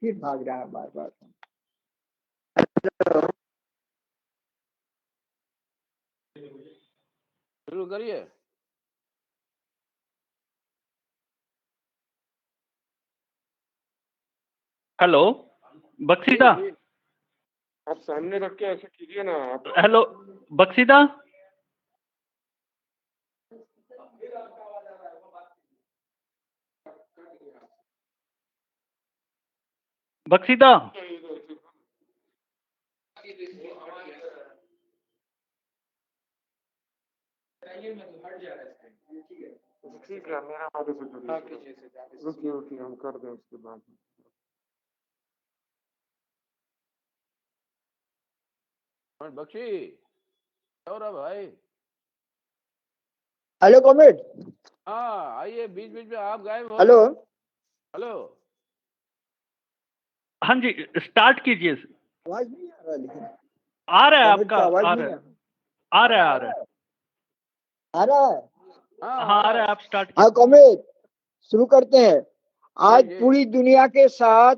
फिर भाग रहा है बार बार। शुरू करिए। हेलो बख्शीदा, आप सामने रख के ऐसे कीजिए ना आप। हेलो बख्शीदा, बख्शीदा, ठीक है, मेरा वाले से जुड़िए। रुकिए हम कर दें उसके बाद। बख्शी क्या हो रहा भाई? Hello comrade. हाँ आइए, बीच बीच में आप गायब हो। Hello hello. हाँ जी स्टार्ट कीजिए। आवाज नहीं आ रहा, लेकिन आ रहा है कॉमरेड आपका, का आवाज आ नहीं रहा है, आ आ रहा है, आ रहा है, रहा है। हाँ आ रहा है, आप स्टार्ट हाँ कीजिए। कॉमरेड शुरू करते हैं। आज जी। पूरी दुनिया के साथ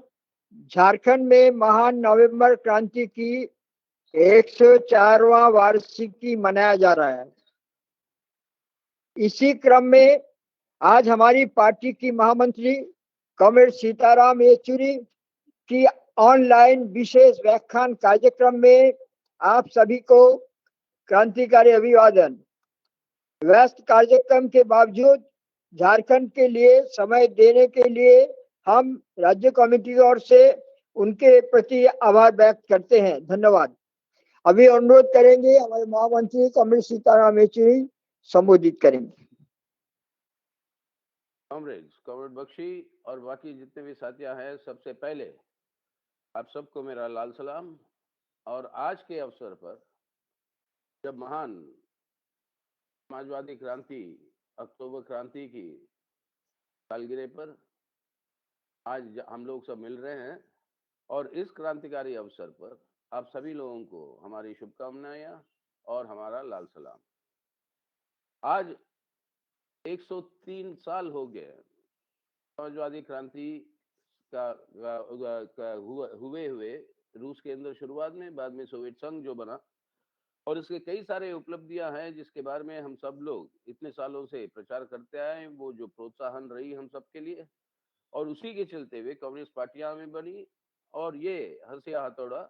झारखंड में महान नवंबर क्रांति की 104वां वार्षिकी मनाया जा रहा है। इसी क्रम में आज हमारी पार्टी की महामंत्री कॉमरेड सीताराम येचुरी की ऑनलाइन विशेष व्याख्यान कार्यक्रम में आप सभी को क्रांतिकारी अभिवादन। व्यस्त कार्यक्रम के बावजूद झारखंड के लिए समय देने के लिए हम राज्य कमेटी की ओर से उनके प्रति आभार व्यक्त करते हैं। धन्यवाद। अभी अनुरोध करेंगे हमारे महामंत्री कॉमरेड सीताराम येचुरी संबोधित करेंगे। कॉमरेड बख्शी और बाकी जितने भी साथियां हैं, सबसे पहले आप सबको मेरा लाल सलाम। और आज के अवसर पर जब महान समाजवादी क्रांति अक्टूबर क्रांति की सालगिरह पर आज हम लोग सब मिल रहे हैं, और इस क्रांतिकारी अवसर पर आप सभी लोगों को हमारी शुभकामनाएं और हमारा लाल सलाम। आज 103 साल हो गए समाजवादी क्रांति का हुए रूस के अंदर शुरुआत में, बाद में सोवियत संघ जो बना, और इसके कई सारे उपलब्धियां हैं जिसके बारे में हम सब लोग इतने सालों से प्रचार करते आए हैं। वो जो प्रोत्साहन रही हम सब के लिए, और उसी के चलते हुए कम्युनिस्ट पार्टियां में बनी, और ये हंसिया हथौड़ा,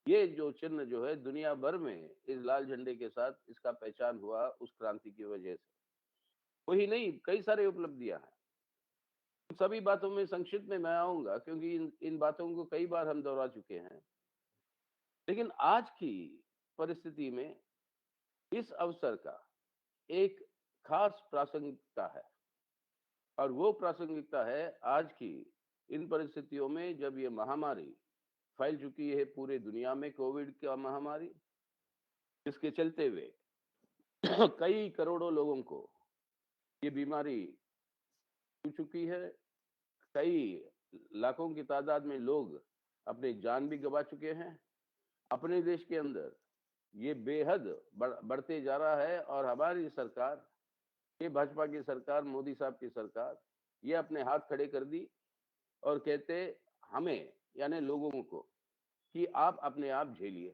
ये जो चिन्ह जो है दुनिया भर में इस लाल झंडे के साथ इसका पहचान हुआ उस क्रांति की वजह से। वही नहीं, कई सारे उपलब्धियां हैं। सभी बातों में संक्षिप्त में मैं आऊंगा, क्योंकि इन बातों को कई बार हम दोहरा चुके हैं। लेकिन आज की परिस्थिति में इस अवसर का एक खास प्रासंगिकता है, और वो प्रासंगिकता है आज की इन परिस्थितियों में जब ये महामारी फैल चुकी है पूरे दुनिया में, कोविड का महामारी, जिसके चलते हुए कई करोड़ों लोगों को ये बीमारी छू चुकी है। कई लाखों की तादाद में लोग अपनी जान भी गंवा चुके हैं। अपने देश के अंदर ये बेहद बढ़ते जा रहा है, और हमारी सरकार, ये भाजपा की सरकार, मोदी साहब की सरकार, ये अपने हाथ खड़े कर दी और कहते हमें यानी लोगों को कि आप अपने आप झेलिए,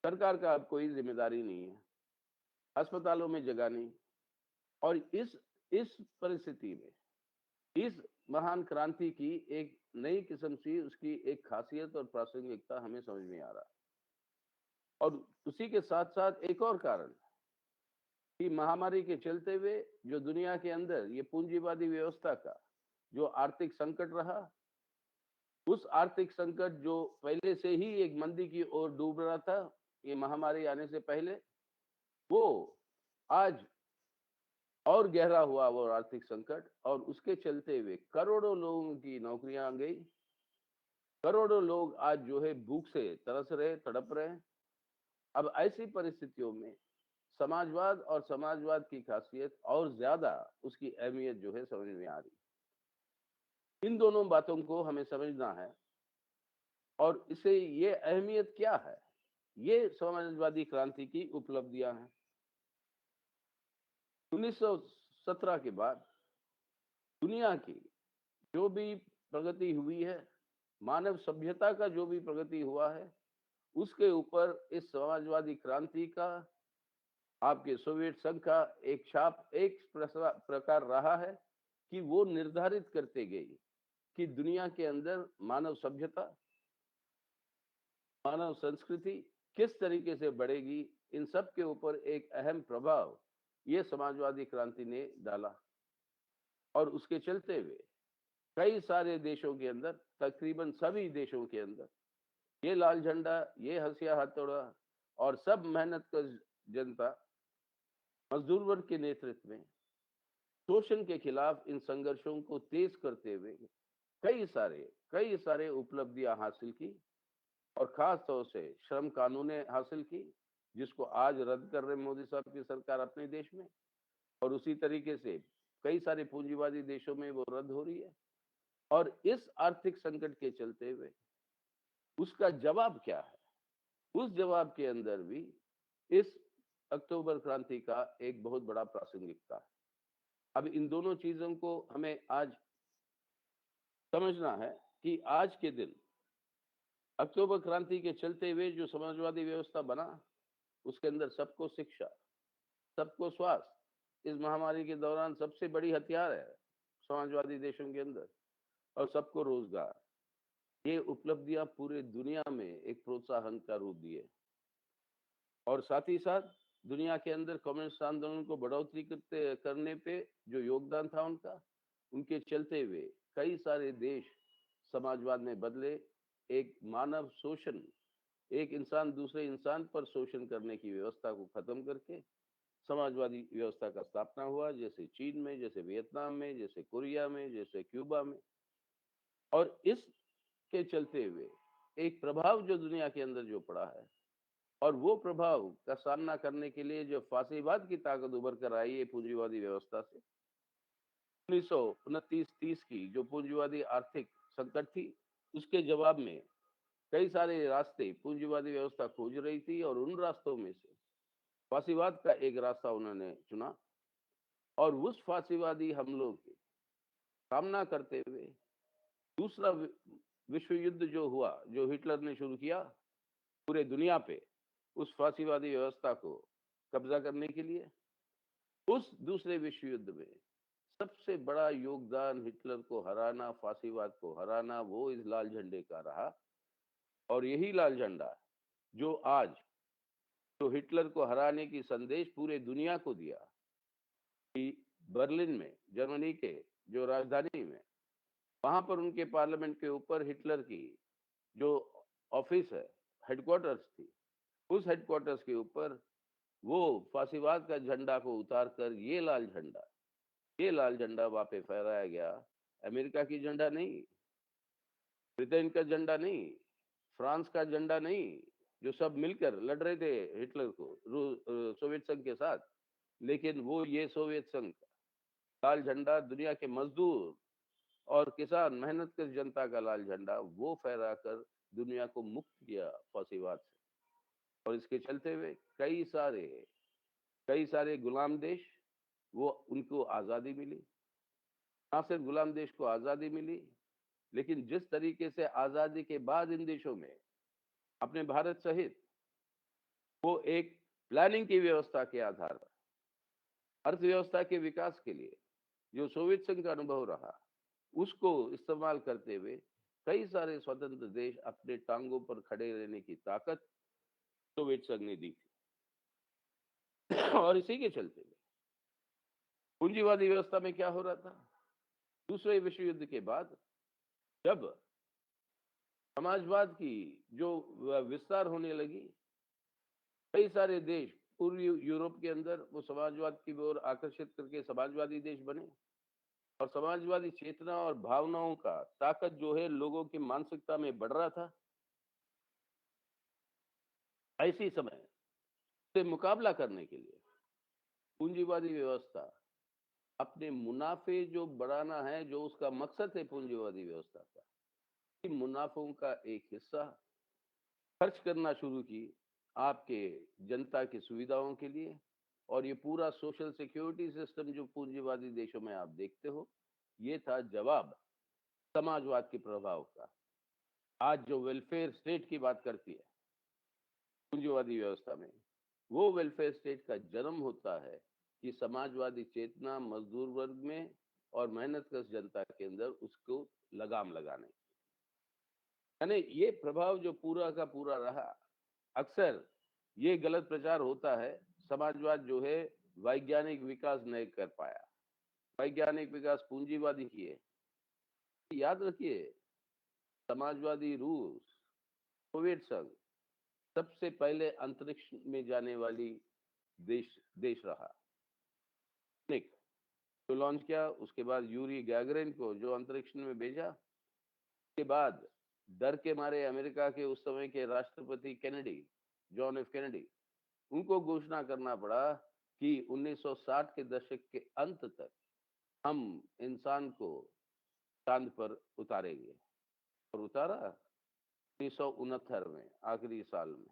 सरकार का अब कोई जिम्मेदारी नहीं है, अस्पतालों में जगह नहीं। और इस परिस्थिति में इस महान क्रांति की एक नई किस्म की उसकी एक खासियत और प्रासंगिकता हमें समझ में आ रहा है। और उसी के साथ साथ एक और कारण कि महामारी के चलते हुए जो दुनिया के अंदर ये पूंजीवादी व्यवस्था का जो आर्थिक संकट रहा, उस आर्थिक संकट जो पहले से ही एक मंदी की ओर डूब रहा था ये महामारी आने से पहले, वो आज और गहरा हुआ वो आर्थिक संकट, और उसके चलते हुए करोड़ों लोगों की नौकरियां गई। करोड़ों लोग आज जो है भूख से तरस रहे, तड़प रहे। अब ऐसी परिस्थितियों में समाजवाद और समाजवाद की खासियत और ज्यादा उसकी अहमियत जो है समझ में आ रही। इन दोनों बातों को हमें समझना है। और इसे ये अहमियत क्या है, ये समाजवादी क्रांति की उपलब्धियां हैं। 1917 के बाद दुनिया की जो भी प्रगति हुई है, मानव सभ्यता का जो भी प्रगति हुआ है उसके ऊपर इस समाजवादी क्रांति का, आपके सोवियत संघ का एक छाप एक प्रकार रहा है कि वो निर्धारित करते गई कि दुनिया के अंदर मानव सभ्यता, मानव संस्कृति किस तरीके से बढ़ेगी, इन सब के ऊपर एक अहम प्रभाव ये समाजवादी क्रांति ने डाला। और उसके चलते हुए कई सारे देशों के अंदर, तकरीबन सभी देशों के अंदर ये लाल झंडा, ये हंसिया हथौड़ा और सब मेहनत का जनता, मजदूर वर्ग के नेतृत्व में शोषण के खिलाफ इन संघर्षों को तेज करते हुए कई सारे उपलब्धियां हासिल की। और खास तौर से श्रम कानून हासिल की, जिसको आज रद्द कर रहे मोदी साहब की सरकार अपने देश में, और उसी तरीके से कई सारे पूंजीवादी देशों में वो रद्द हो रही है। और इस आर्थिक संकट के चलते हुए उसका जवाब क्या है, उस जवाब के अंदर भी इस अक्टूबर क्रांति का एक बहुत बड़ा प्रासंगिकता है। अब इन दोनों चीजों को हमें आज समझना है कि आज के दिन अक्टूबर क्रांति के चलते हुए जो समाजवादी व्यवस्था बना, उसके अंदर सबको शिक्षा, सबको स्वास्थ्य, इस महामारी के दौरान सबसे बड़ी हथियार है समाजवादी देशों के अंदर, और सबको रोजगार, ये उपलब्धियां पूरे दुनिया में एक प्रोत्साहन का रूप दिए। और साथ ही साथ दुनिया के अंदर कम्युनिस्ट आंदोलन को बढ़ोतरी करने पे जो योगदान था उनका, उनके चलते हुए कई सारे देश समाजवाद में बदले। एक मानव शोषण, एक इंसान दूसरे इंसान पर शोषण करने की व्यवस्था को खत्म करके समाजवादी व्यवस्था का स्थापना हुआ, जैसे चीन में, जैसे वियतनाम में, जैसे कोरिया में, जैसे क्यूबा में। और इसके चलते हुए एक प्रभाव जो दुनिया के अंदर जो पड़ा है, और वो प्रभाव का सामना करने के लिए जो फासीवाद की ताकत उभर कर आई है पूंजीवादी व्यवस्था से, 1929-30 की जो पूंजीवादी आर्थिक संकट थी, उसके जवाब में कई सारे रास्ते पूंजीवादी व्यवस्था खोज रही थी, और उन रास्तों में से फासीवाद का एक रास्ता उन्होंने चुना। और उस फासीवादी हमलों के सामना करते हुए दूसरा विश्व युद्ध जो हुआ, जो हिटलर ने शुरू किया पूरे दुनिया पे उस फासीवादी व्यवस्था को कब्जा करने के लिए, उस दूसरे विश्व युद्ध में सबसे बड़ा योगदान हिटलर को हराना, फासीवाद को हराना, वो इस लाल झंडे का रहा। और यही लाल झंडा जो आज तो हिटलर को हराने की संदेश पूरे दुनिया को दिया कि बर्लिन में, जर्मनी के जो राजधानी में, वहां पर उनके पार्लियामेंट के ऊपर हिटलर की जो ऑफिस है, हेडक्वार्टर्स थी, उस हेडक्वार्टर्स के ऊपर वो फासीवाद का झंडा को उतार कर ये लाल झंडा वहां पे फहराया गया। अमेरिका की झंडा नहीं, ब्रिटेन का झंडा नहीं, फ्रांस का झंडा नहीं, जो सब मिलकर लड़ रहे थे हिटलर को सोवियत संघ के साथ, लेकिन वो ये सोवियत संघ का लाल झंडा, दुनिया के मजदूर और किसान, मेहनत कर जनता का लाल झंडा, वो फहरा कर दुनिया को मुक्त किया फासीवाद से। और इसके चलते हुए कई सारे गुलाम देश, वो उनको आज़ादी मिली। ना सिर्फ गुलाम देश को आज़ादी मिली, लेकिन जिस तरीके से आज़ादी के बाद इन देशों में अपने भारत सहित वो एक प्लानिंग की व्यवस्था के आधार पर अर्थव्यवस्था के विकास के लिए जो सोवियत संघ का अनुभव रहा, उसको इस्तेमाल करते हुए कई सारे स्वतंत्र देश अपने टांगों पर खड़े रहने की ताकत सोवियत संघ ने दी थी। और इसी के चलते हुए पूंजीवादी व्यवस्था में क्या हो रहा था, दूसरे विश्व युद्ध के बाद जब समाजवाद की जो विस्तार होने लगी, कई सारे देश पूर्वी यूरोप के अंदर वो समाजवाद की ओर आकर्षित करके समाजवादी देश बने। और समाजवादी चेतना और भावनाओं का ताकत जो है लोगों की मानसिकता में बढ़ रहा था। ऐसी समय से मुकाबला करने के लिए पूंजीवादी व्यवस्था अपने मुनाफे जो बढ़ाना है, जो उसका मकसद है पूंजीवादी व्यवस्था का, मुनाफों का एक हिस्सा खर्च करना शुरू की आपके जनता की सुविधाओं के लिए। और ये पूरा सोशल सिक्योरिटी सिस्टम जो पूंजीवादी देशों में आप देखते हो, ये था जवाब समाजवाद के प्रभाव का। आज जो वेलफेयर स्टेट की बात करती है पूंजीवादी व्यवस्था में, वो वेलफेयर स्टेट का जन्म होता है कि समाजवादी चेतना मजदूर वर्ग में और मेहनतकश जनता के अंदर उसको लगाम लगाने, यानी ये प्रभाव जो पूरा का पूरा रहा। अक्सर ये गलत प्रचार होता है, समाजवाद जो है वैज्ञानिक विकास नहीं कर पाया, वैज्ञानिक विकास पूंजीवादी की है। याद रखिए, समाजवादी रूस, सोवियत संघ सबसे पहले अंतरिक्ष में जाने वाली देश रहा। तो लॉन्च किया, उसके बाद यूरी गैगरिन को जो अंतरिक्ष में भेजा, उसके बाद डर के मारे अमेरिका के उस समय के राष्ट्रपति कैनेडी, जॉन एफ कैनेडी, उनको घोषणा करना पड़ा कि 1960 के दशक के अंत तक हम इंसान को चांद पर उतारेंगे, और उतारा 1969 में, आखिरी साल में।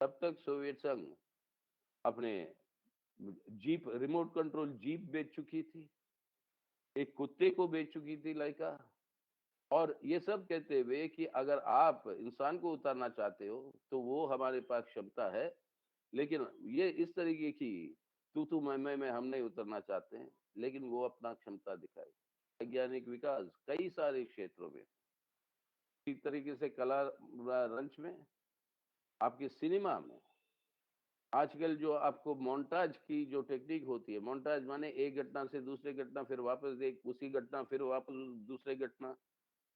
तब तक सोवियत संघ अपने जीप, रिमोट कंट्रोल जीप बेच चुकी थी, एक कुत्ते को बेच चुकी थी, लाइका, और ये सब कहते हुए कि अगर आप इंसान को उतारना चाहते हो तो वो हमारे पास क्षमता है, लेकिन ये इस तरीके की तू मैं में हम नहीं उतरना चाहते हैं, लेकिन वो अपना क्षमता दिखाए। वैज्ञानिक विकास कई सारे क्षेत्रों में, इस तरीके से कला रंच में, आपके सिनेमा में, आजकल जो आपको मोन्टाज की जो टेक्निक होती है, मोन्टाज माने एक घटना से दूसरे घटना, फिर वापस एक उसी घटना, फिर वापस दूसरे घटना,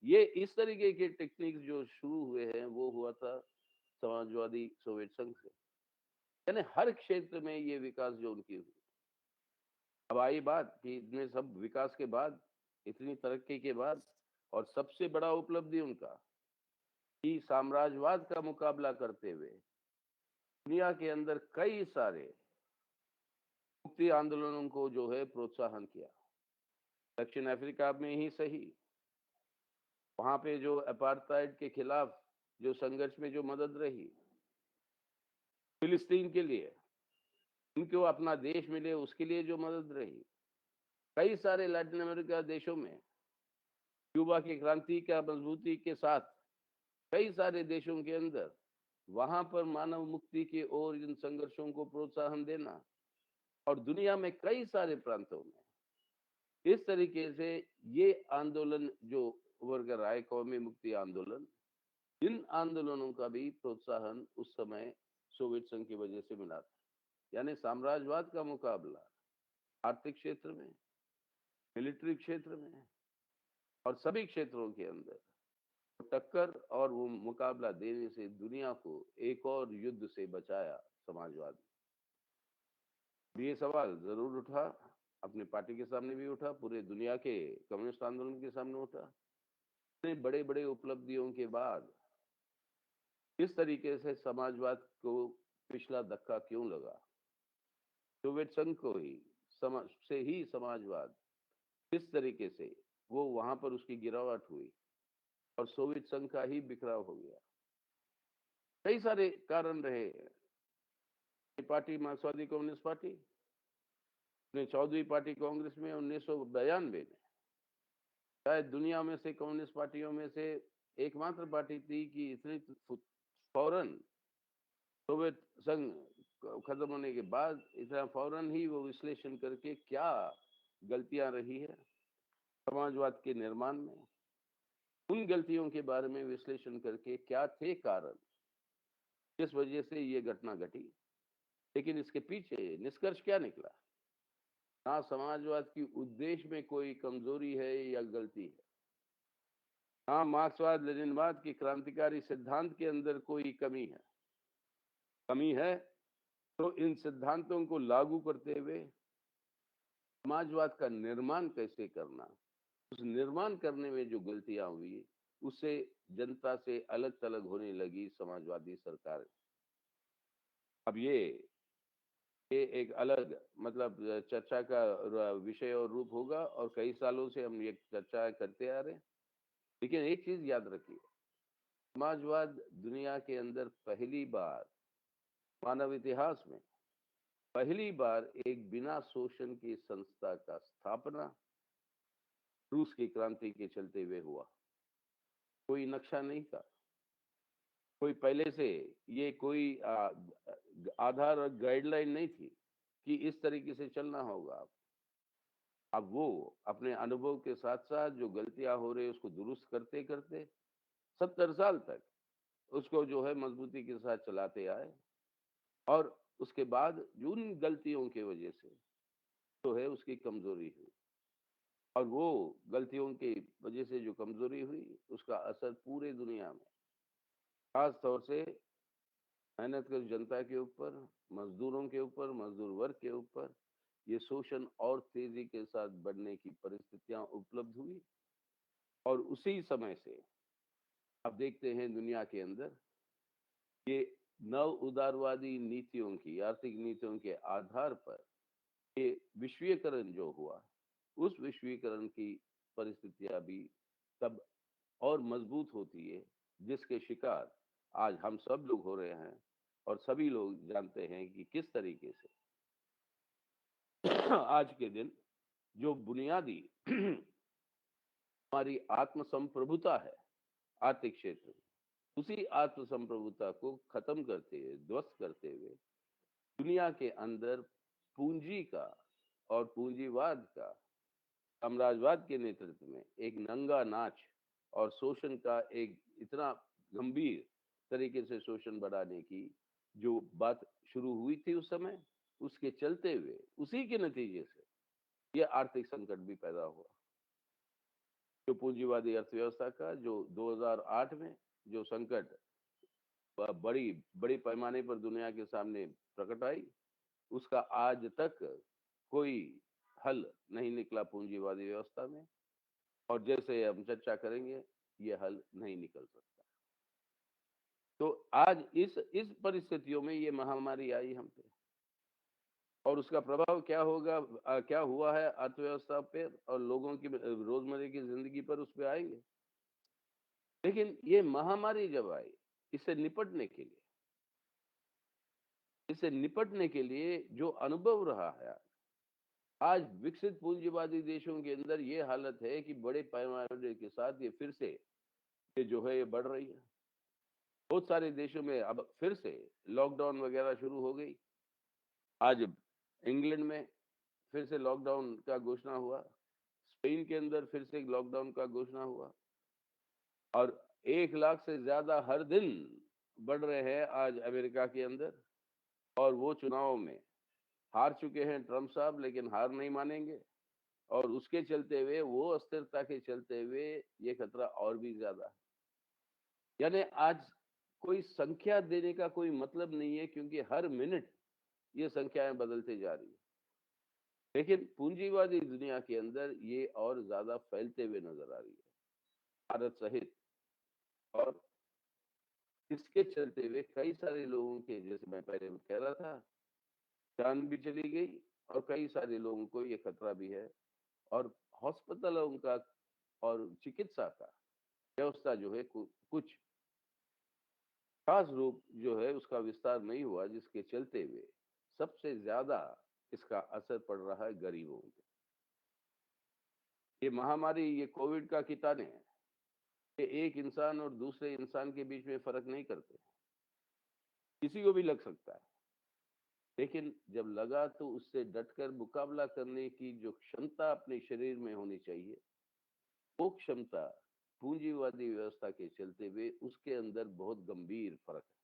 ये इस तरीके के टेक्निक जो शुरू हुए हैं वो हुआ था समाजवादी सोवियत संघ से। यानी हर क्षेत्र में ये विकास जो उनकी हुई। अब आई बात कि इतने सब विकास के बाद, इतनी तरक्की के बाद, और सबसे बड़ा उपलब्धि उनका कि साम्राज्यवाद का मुकाबला करते हुए दुनिया के अंदर कई सारे मुक्ति आंदोलनों को जो है प्रोत्साहन किया। दक्षिण अफ्रीका में ही सही, वहां पे जो अपार्थाइड के खिलाफ जो संघर्ष में जो मदद रही, फिलिस्तीन के लिए उनको अपना देश मिले उसके लिए जो मदद रही, कई सारे लैटिन अमेरिका देशों में क्यूबा की क्रांति का मजबूती के साथ, कई सारे देशों के अंदर वहां पर मानव मुक्ति की ओर इन संघर्षों को प्रोत्साहन देना, और दुनिया में कई सारे प्रांतों में इस तरीके से ये आंदोलन जो उभर कर आए, कौमी मुक्ति आंदोलन, इन आंदोलनों का भी प्रोत्साहन उस समय सोवियत संघ की वजह से मिला था। यानी साम्राज्यवाद का मुकाबला आर्थिक क्षेत्र में, मिलिट्री क्षेत्र में, और सभी क्षेत्रों के अंदर टक्कर और वो मुकाबला देने से दुनिया को एक और युद्ध से बचाया समाजवाद। ये सवाल जरूर उठा, अपनी पार्टी के सामने भी उठा, पूरे दुनिया के कम्युनिस्ट आंदोलन के सामने उठा। इतने बड़े बड़े उपलब्धियों के बाद इस तरीके से समाजवाद को पिछला धक्का क्यों लगा? सोवियत संघ को ही समाजवाद इस तरीके से वो वहां पर उसकी गिरावट हुई और सोवियत संघ का ही बिखराव हो गया। कई सारे कारण रहे। पार्टी मार्क्सवादी कम्युनिस्ट पार्टी ने 14वीं पार्टी कांग्रेस में 1992 में शायद दुनिया में से कम्युनिस्ट पार्टियों में से एकमात्र पार्टी थी कि इतनी फौरन सोवियत संघ खत्म होने के बाद इतना फौरन ही वो विश्लेषण करके क्या गलतियां रही है समाजवाद के निर्माण में, उन गलतियों के बारे में विश्लेषण करके क्या थे कारण, किस वजह से ये घटना घटी, लेकिन इसके पीछे निष्कर्ष क्या निकला? ना समाजवाद की उद्देश्य में कोई कमजोरी है या गलती है, हाँ मार्क्सवाद लेनिनवाद की क्रांतिकारी सिद्धांत के अंदर कोई कमी है तो इन सिद्धांतों को लागू करते हुए समाजवाद का निर्माण कैसे करना, उस निर्माण करने में जो गलतियां हुई उससे जनता से अलग थलग होने लगी समाजवादी सरकार। अब ये एक अलग मतलब चर्चा का विषय और रूप होगा, और कई सालों से हम ये चर्चा करते आ रहे हैं। लेकिन एक चीज याद रखिए, समाजवाद दुनिया के अंदर पहली बार मानव इतिहास में पहली बार एक बिना शोषण की संस्था का स्थापना रूस की क्रांति के चलते हुए हुआ। कोई नक्शा नहीं था, कोई पहले से ये कोई आधार और गाइडलाइन नहीं थी कि इस तरीके से चलना होगा। अब वो अपने अनुभव के साथ साथ जो गलतियां हो रही है उसको दुरुस्त करते करते 70 साल तक उसको जो है मजबूती के साथ चलाते आए, और उसके बाद उन गलतियों की वजह से जो है उसकी कमजोरी हुई, और वो गलतियों की वजह से जो कमजोरी हुई उसका असर पूरे दुनिया में, खास तौर से मेहनत कर जनता के ऊपर, मजदूरों के ऊपर, मजदूर वर्ग के ऊपर ये शोषण और तेजी के साथ बढ़ने की परिस्थितियां उपलब्ध हुई। और उसी समय से अब देखते हैं दुनिया के अंदर ये नव उदारवादी नीतियों की, आर्थिक नीतियों के आधार पर ये विश्वीकरण जो हुआ, उस विश्वीकरण की परिस्थितियां भी तब और मजबूत होती है, जिसके शिकार आज हम सब लोग हो रहे हैं। और सभी लोग जानते हैं कि किस तरीके से आज के दिन जो बुनियादी हमारी आत्मसंप्रभुता है आर्थिक क्षेत्र में, उसी आत्मसंप्रभुता को खत्म करते हुए, ध्वस्त करते हुए दुनिया के अंदर पूंजी का और पूंजीवाद का, साम्राज्यवाद के नेतृत्व में एक नंगा नाच और शोषण का एक इतना गंभीर तरीके से शोषण बढ़ाने की जो बात शुरू हुई थी उस समय, उसके चलते हुए उसी के नतीजे से ये आर्थिक संकट भी पैदा हुआ। जो पूंजीवादी अर्थव्यवस्था का जो 2008 में जो संकट बड़ी बड़ी पैमाने पर दुनिया के सामने प्रकट आई, उसका आज तक कोई हल नहीं निकला पूंजीवादी व्यवस्था में, और जैसे हम चर्चा करेंगे ये हल नहीं निकल सकता। तो आज इस परिस्थितियों में ये महामारी आई हम पे, और उसका प्रभाव क्या होगा, क्या हुआ है अर्थव्यवस्था पे और लोगों की रोजमर्रा की जिंदगी पर, उस पर आएंगे। लेकिन ये महामारी जब आई, इससे निपटने के लिए जो अनुभव रहा है, आज विकसित पूंजीवादी देशों के अंदर ये हालत है कि बड़े पैमाने के साथ ये फिर से ये जो है ये बढ़ रही है। बहुत सारे देशों में अब फिर से लॉकडाउन वगैरह शुरू हो गई। आज इंग्लैंड में फिर से लॉकडाउन का घोषणा हुआ, स्पेन के अंदर फिर से लॉकडाउन का घोषणा हुआ, और 1 लाख से ज्यादा हर दिन बढ़ रहे हैं आज अमेरिका के अंदर। और वो चुनाव में हार चुके हैं ट्रम्प साहब, लेकिन हार नहीं मानेंगे, और उसके चलते हुए, वो अस्थिरता के चलते हुए ये खतरा और भी ज्यादा है। यानी आज कोई संख्या देने का कोई मतलब नहीं है, क्योंकि हर मिनट ये संख्याएं बदलती जा रही है। लेकिन पूंजीवादी दुनिया के अंदर ये और ज्यादा फैलते हुए नजर आ रही है, भारत सहित। और इसके चलते हुए कई सारे लोगों के, जैसे मैं पहले कह रहा था, जान भी चली गई, और कई सारे लोगों को ये खतरा भी है। और हॉस्पिटलों का और चिकित्सा का व्यवस्था जो है कुछ खास रूप जो है उसका विस्तार नहीं हुआ, जिसके चलते हुए सबसे ज्यादा इसका असर पड़ रहा है गरीबों पे। ये महामारी, ये कोविड का कीटाणु है, ये एक इंसान और दूसरे इंसान के बीच में फर्क नहीं करते, किसी को भी लग सकता है। लेकिन जब लगा तो उससे डटकर मुकाबला करने की जो क्षमता अपने शरीर में होनी चाहिए, वो क्षमता पूंजीवादी व्यवस्था के चलते हुए उसके अंदर बहुत गंभीर फर्क है।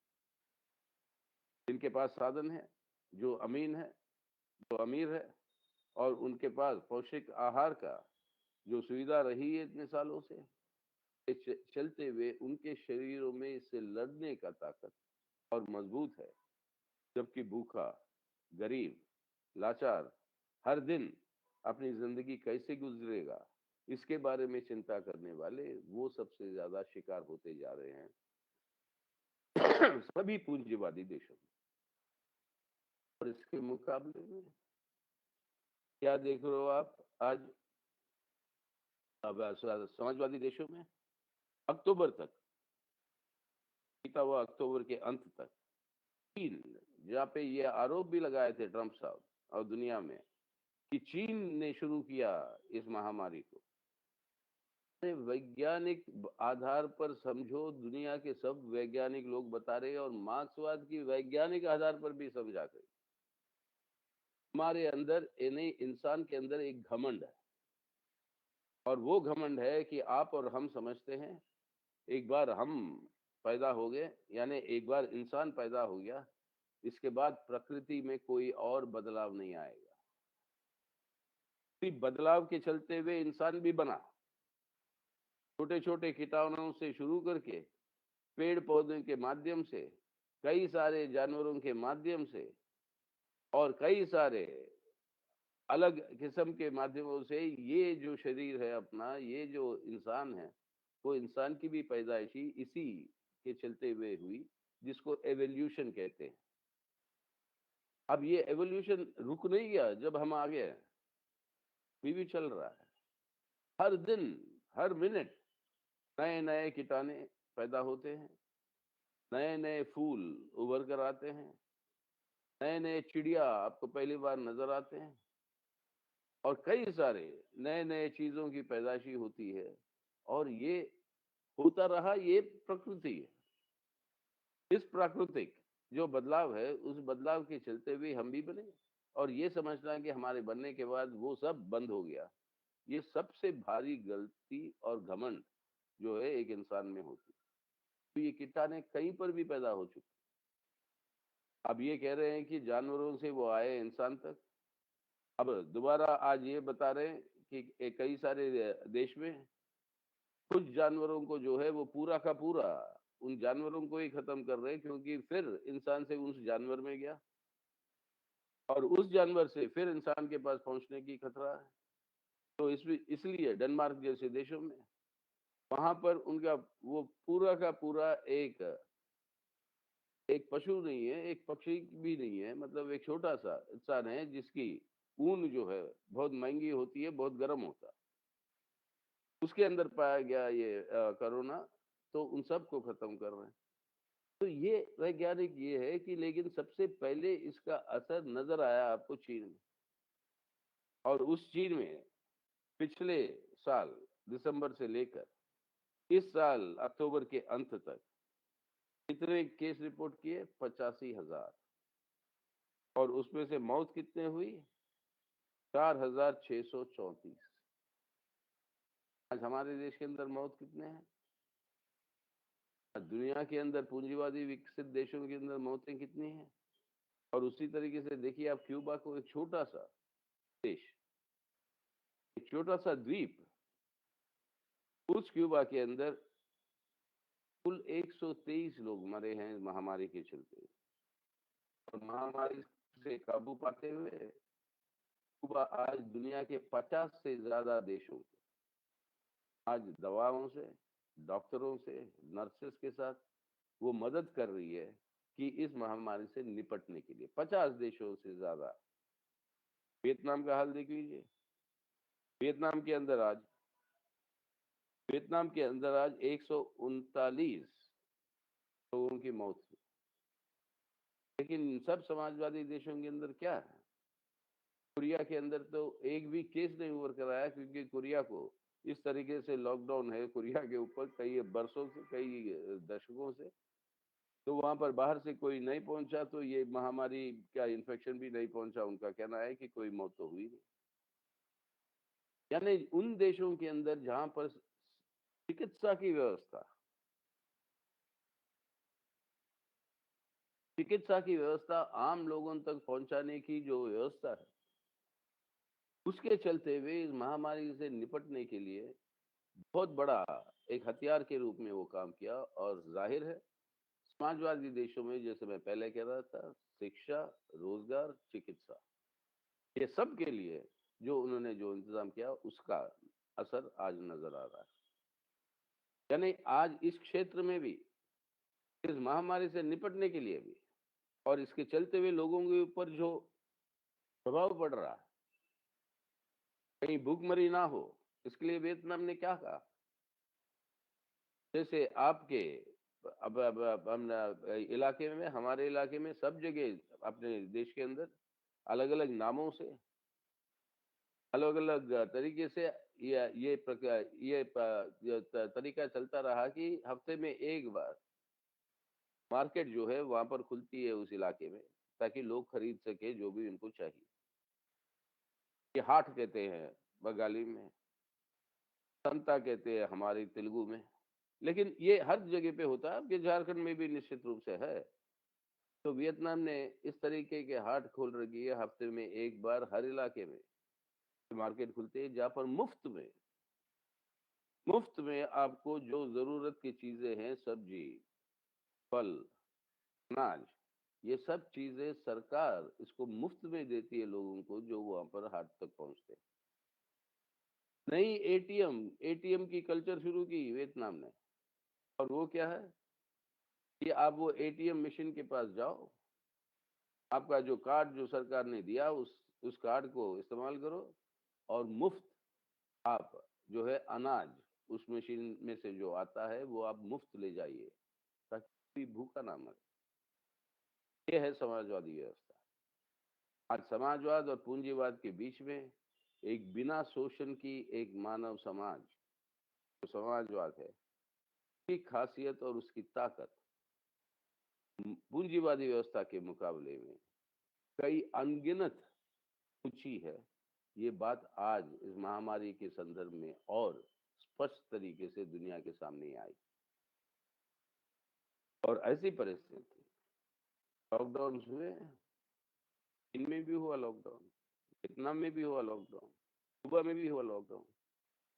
जिनके पास साधन है, जो अमीर है, और उनके पास पौष्टिक आहार का जो सुविधा रही है इतने सालों से, चलते हुए उनके शरीरों में इससे लड़ने का ताकत और मजबूत है। जबकि भूखा, गरीब, लाचार हर दिन अपनी जिंदगी कैसे गुजरेगा, इसके बारे में चिंता करने वाले वो सबसे ज्यादा शिकार होते जा रहे हैं सभी पूंजीवादी देशों में। और इसके मुकाबले में क्या देख रहे हो आप आज समाजवादी देशों में? अक्टूबर तक, बीता हुआ अक्टूबर के अंत तक, चीन, जहाँ पे ये आरोप भी लगाए थे ट्रम्प साहब और दुनिया में कि चीन ने शुरू किया इस महामारी को, वैज्ञानिक आधार पर समझो, दुनिया के सब वैज्ञानिक लोग बता रहे हैं, और मार्क्सवाद की वैज्ञानिक आधार पर भी समझा गई। हमारे अंदर यानी इंसान के अंदर एक घमंड है, और वो घमंड है कि आप और हम समझते हैं एक बार हम पैदा हो गए, यानी एक बार इंसान पैदा हो गया, इसके बाद प्रकृति में कोई और बदलाव नहीं आएगा। बदलाव के चलते हुए इंसान भी बना, छोटे छोटे कीटाणुओं से शुरू करके पेड़ पौधों के माध्यम से, कई सारे जानवरों के माध्यम से, और कई सारे अलग किस्म के माध्यमों से ये जो शरीर है अपना, ये जो इंसान है, वो इंसान की भी पैदाइशी इसी के चलते हुए हुई, जिसको एवोल्यूशन कहते हैं। अब ये एवोल्यूशन रुक नहीं गया जब हम आ गए, अभी भी चल रहा है। हर दिन, हर मिनट नए नए कीटाणु पैदा होते हैं, नए नए फूल उभर कर आते हैं, नए नए चिड़िया आपको पहली बार नजर आते हैं, और कई सारे नए नए चीजों की पैदाइशी होती है, और ये होता रहा, ये प्रकृति है। इस प्राकृतिक जो बदलाव है, उस बदलाव के चलते हुए हम भी बने, और ये समझना है कि हमारे बनने के बाद वो सब बंद हो गया, ये सबसे भारी गलती और घमंड जो है एक इंसान में होती। तो ये कीटाणु कहीं पर भी पैदा हो चुके। अब ये कह रहे हैं कि जानवरों से वो आए इंसान तक। अब दोबारा आज ये बता रहे हैं कि कई सारे देश में कुछ जानवरों को जो है वो पूरा का पूरा उन जानवरों को ही खत्म कर रहे हैं, क्योंकि फिर इंसान से उस जानवर में गया, और उस जानवर से फिर इंसान के पास पहुंचने की खतरा है। तो इसलिए डेनमार्क जैसे देशों में, वहां पर उनका वो पूरा का पूरा एक पशु नहीं है, एक पक्षी भी नहीं है, मतलब एक छोटा सा इंसान है जिसकी ऊन जो है बहुत महंगी होती है, बहुत गर्म होता है, उसके अंदर पाया गया ये कोरोना, तो उन सब को खत्म कर रहे हैं। तो ये वैज्ञानिक ये है कि, लेकिन सबसे पहले इसका असर नजर आया आपको चीन में, और उस चीन में पिछले साल दिसंबर से लेकर इस साल अक्टूबर के अंत तक कितने केस रिपोर्ट किए? 85,000, और उसमें से मौत कितने हुई? 4,634। आज हमारे देश के अंदर मौत कितने हैं? दुनिया के अंदर पूंजीवादी विकसित देशों के अंदर मौतें कितनी हैं? और उसी तरीके से देखिए आप क्यूबा को, एक छोटा सा देश, एक छोटा सा द्वीप, उस क्यूबा के अंदर कुल 123 लोग मरे हैं महामारी के चलते, और महामारी से काबू पाते हुए क्यूबा आज दुनिया के 50 से ज्यादा देशों को आज दवाओं से, डॉक्टरों से, नर्सेस के साथ वो मदद कर रही है कि इस महामारी से निपटने के लिए। 50 देशों से ज्यादा। वियतनाम का हाल देख लीजिए, वियतनाम के अंदर आज 139 लोगों की मौत हुई। लेकिन सब समाजवादी देशों के अंदर क्या है? कोरिया के अंदर तो एक भी केस नहीं उभर कर आया, क्योंकि कोरिया को इस तरीके से लॉकडाउन है कोरिया के ऊपर कई बरसों से, कई दशकों से, तो वहां पर बाहर से कोई नहीं पहुंचा, तो ये महामारी का इन्फेक्शन भी नहीं पहुंचा। उनका कहना है कि कोई मौत तो हुई नहीं। यानी उन देशों के अंदर जहां पर चिकित्सा की व्यवस्था आम लोगों तक पहुंचाने की जो व्यवस्था है, उसके चलते हुए इस महामारी से निपटने के लिए बहुत बड़ा एक हथियार के रूप में वो काम किया। और जाहिर है समाजवादी देशों में, जैसे मैं पहले कह रहा था, शिक्षा, रोजगार, चिकित्सा, ये सब के लिए जो उन्होंने जो इंतजाम किया, उसका असर आज नजर आ रहा है। यानी आज इस क्षेत्र में भी, इस महामारी से निपटने के लिए भी, और इसके चलते हुए लोगों के ऊपर जो प्रभाव पड़ रहा है, कहीं भूखमरी ना हो, इसके लिए वियतनाम ने क्या कहा? जैसे आपके अब हम इलाके में, हमारे इलाके में, सब जगह अपने देश के अंदर अलग अलग नामों से, अलग अलग तरीके से ये तरीका चलता रहा कि हफ्ते में एक बार मार्केट जो है वहां पर खुलती है उस इलाके में, ताकि लोग खरीद सके जो भी उनको चाहिए। ये हाट कहते हैं बंगाली में, संता कहते हैं हमारी तेलुगु में, लेकिन ये हर जगह पे होता है। आपके झारखंड में भी निश्चित रूप से है। तो वियतनाम ने इस तरीके के हाट खोल रखी है, हफ्ते में एक बार हर इलाके में मार्केट खुलते हैं, जहाँ पर मुफ्त में आपको जो जरूरत की चीजें हैं, सब्जी, फल, अनाज, ये सब चीजें सरकार इसको मुफ्त में देती है लोगों को जो वहां पर हाट तक पहुंचते हैं। नई एटीएम की कल्चर शुरू की वियतनाम ने, और वो क्या है कि आप वो एटीएम मशीन के पास जाओ, आपका जो कार्ड जो सरकार ने दिया उस कार्ड को इस्तेमाल करो, और मुफ्त आप जो है अनाज उस मशीन में से जो आता है वो आप मुफ्त ले जाइए, ताकि भूखा ना मरे। ये है समाजवादी व्यवस्था। आज समाजवाद और पूंजीवाद के बीच में एक बिना शोषण की एक मानव समाज जो समाजवाद है, उसकी खासियत और उसकी ताकत पूंजीवादी व्यवस्था के मुकाबले में कई अनगिनत ऊंची है। ये बात आज इस महामारी के संदर्भ में और स्पष्ट तरीके से दुनिया के सामने आई। और ऐसी परिस्थिति, लॉकडाउन हुए, इनमें भी हुआ लॉकडाउन, वियतनाम में भी हुआ लॉकडाउन, क्यूबा में भी हुआ लॉकडाउन,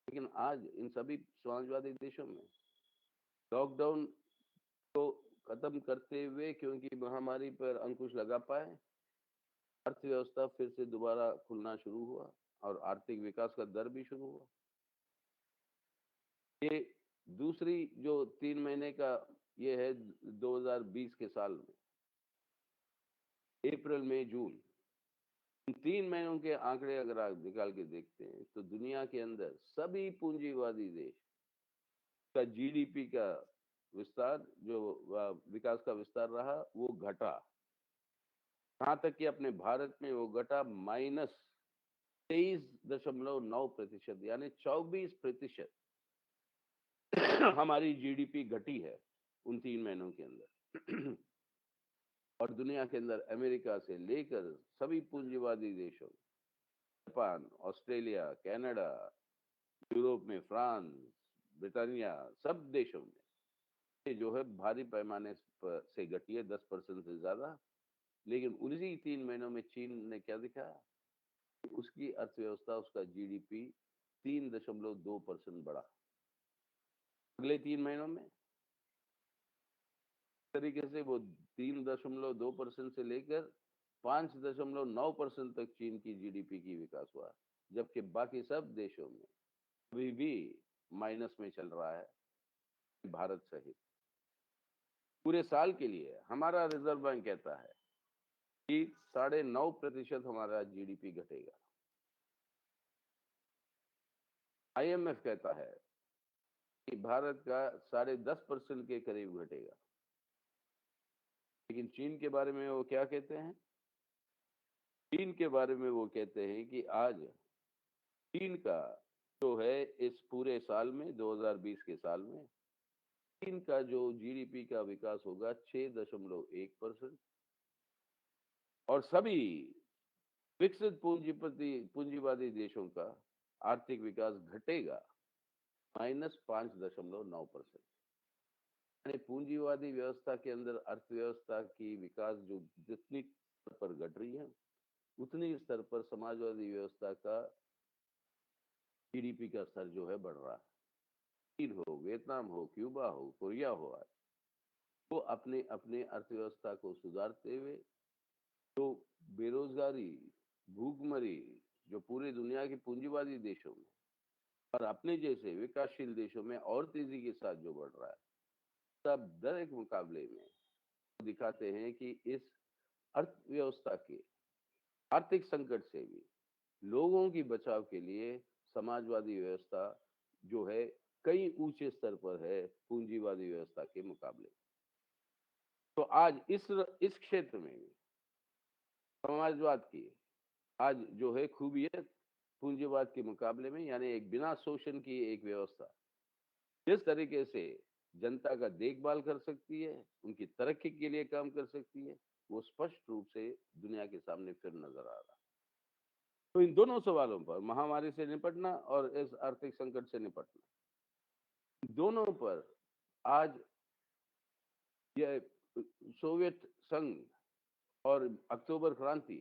लेकिन आज इन सभी समाजवादी देशों में लॉकडाउन को खत्म करते हुए, क्योंकि महामारी पर अंकुश लगा पाए, अर्थव्यवस्था फिर से दोबारा खुलना शुरू हुआ और आर्थिक विकास का दर भी शुरू हुआ। ये दूसरी जो 3 महीने का ये है 2020 के साल में, अप्रैल मई जून, 3 महीनों के आंकड़े अगर आप निकाल के देखते हैं तो दुनिया के अंदर सभी पूंजीवादी देश का जीडीपी का विस्तार, जो विकास का विस्तार रहा, वो घटा। कहां तक कि अपने भारत में वो घटा -23.9%, यानी 24% हमारी जीडीपी घटी है उन 3 महीनों के अंदर। और दुनिया के अंदर अमेरिका से लेकर सभी पूंजीवादी देशों, जापान, ऑस्ट्रेलिया, कनाडा, यूरोप में फ्रांस, ब्रिटानिया, सब देशों में ये जो है भारी पैमाने से घटी है, 10% से ज्यादा। लेकिन उन्हीं 3 महीनों में चीन ने क्या दिखाया, उसकी अर्थव्यवस्था, उसका जीडीपी 3.2% बढ़ा। अगले 3 महीनों में तरीके से वो 3.2% से लेकर 5.9% तक चीन की जीडीपी की विकास हुआ, जबकि बाकी सब देशों में अभी भी माइनस में चल रहा है, भारत सहित। पूरे साल के लिए हमारा रिजर्व बैंक कहता है कि 9.5% हमारा जीडीपी घटेगा। आईएमएफ कहता है कि भारत का 10.5% के करीब घटेगा। लेकिन चीन के बारे में वो क्या कहते हैं? चीन के बारे में वो कहते हैं कि आज चीन का जो है इस पूरे साल में, 2020 के साल में, चीन का जो जीडीपी का विकास होगा 6.1%, और सभी विकसित पूंजीवादी देशों का आर्थिक विकास घटेगा -5.9%। यानी पूंजीवादी व्यवस्था के अंदर अर्थव्यवस्था की विकास जो जितनी स्तर पर घट रही है, उतनी स्तर पर समाजवादी व्यवस्था का जीडीपी का स्तर जो है बढ़ रहा है। चीन हो, वियतनाम हो, क्यूबा हो, कोरिया हो, वो अपने अपने अर्थव्यवस्था को सुधारते हुए तो बेरोजगारी, भूखमरी जो पूरी दुनिया के पूंजीवादी देशों में और अपने जैसे विकासशील देशों में और तेजी के साथ जो बढ़ रहा है, सब दर एक मुकाबले में दिखाते हैं कि इस अर्थव्यवस्था के आर्थिक संकट से भी लोगों की बचाव के लिए समाजवादी व्यवस्था जो है कई ऊंचे स्तर पर है पूंजीवादी व्यवस्था के मुकाबले। तो आज इस क्षेत्र में समाजवाद की आज जो है खूबियत पूंजीवाद के मुकाबले में, यानी एक बिना शोषण की एक व्यवस्था जिस तरीके से जनता का देखभाल कर सकती है, उनकी तरक्की के लिए काम कर सकती है, वो स्पष्ट रूप से दुनिया के सामने फिर नजर आ रहा है। तो इन दोनों सवालों पर, महामारी से निपटना और इस आर्थिक संकट से निपटना, दोनों पर आज यह सोवियत संघ और अक्टूबर क्रांति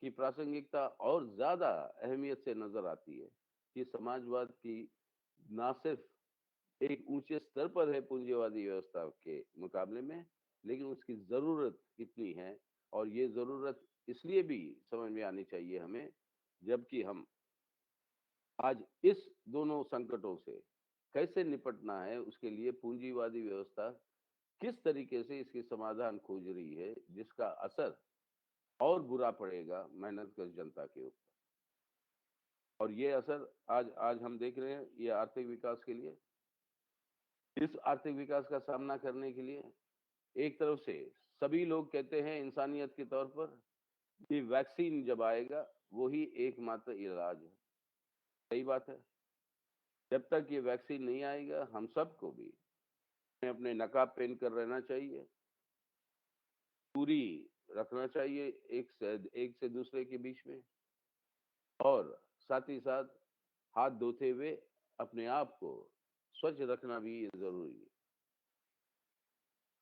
की प्रासंगिकता और ज्यादा अहमियत से नजर आती है कि समाजवाद की ना सिर्फ एक ऊंचे स्तर पर है पूंजीवादी व्यवस्था के मुकाबले में, लेकिन उसकी जरूरत कितनी है, और ये जरूरत इसलिए भी समझ में आनी चाहिए हमें, जबकि हम आज इस दोनों संकटों से कैसे निपटना है, उसके लिए पूंजीवादी व्यवस्था किस तरीके से इसके समाधान खोज रही है, जिसका असर और बुरा पड़ेगा मेहनतकश जनता के ऊपर। और ये असर आज हम देख रहे हैं। ये आर्थिक विकास के लिए, इस आर्थिक विकास का सामना करने के लिए एक तरफ से सभी लोग कहते हैं इंसानियत के तौर पर कि वैक्सीन जब आएगा वही एकमात्र इलाज है। सही बात है। जब तक ये वैक्सीन नहीं आएगा, हम सबको भी अपने नकाब पहन कर रहना चाहिए, दूरी रखना चाहिए एक से दूसरे के बीच में, और साथ ही साथ हाथ धोते हुए अपने आप को स्वच्छ रखना भी जरूरी है।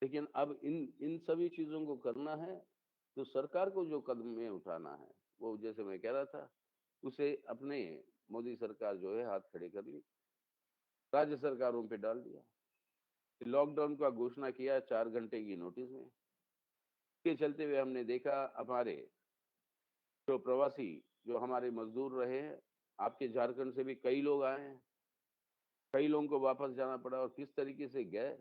लेकिन अब इन सभी चीजों को करना है तो सरकार को जो कदम उठाना है, वो जैसे मैं कह रहा था, उसे अपने मोदी सरकार जो है हाथ खड़े कर ली, राज्य सरकारों पे डाल दिया। लॉकडाउन का घोषणा किया 4 घंटे की नोटिस में। के चलते हुए हमने देखा हमारे जो प्रवासी, जो हमारे मजदूर रहे हैं, आपके झारखंड से भी कई लोग आए हैं, कई लोगों को वापस जाना पड़ा, और किस तरीके से गए,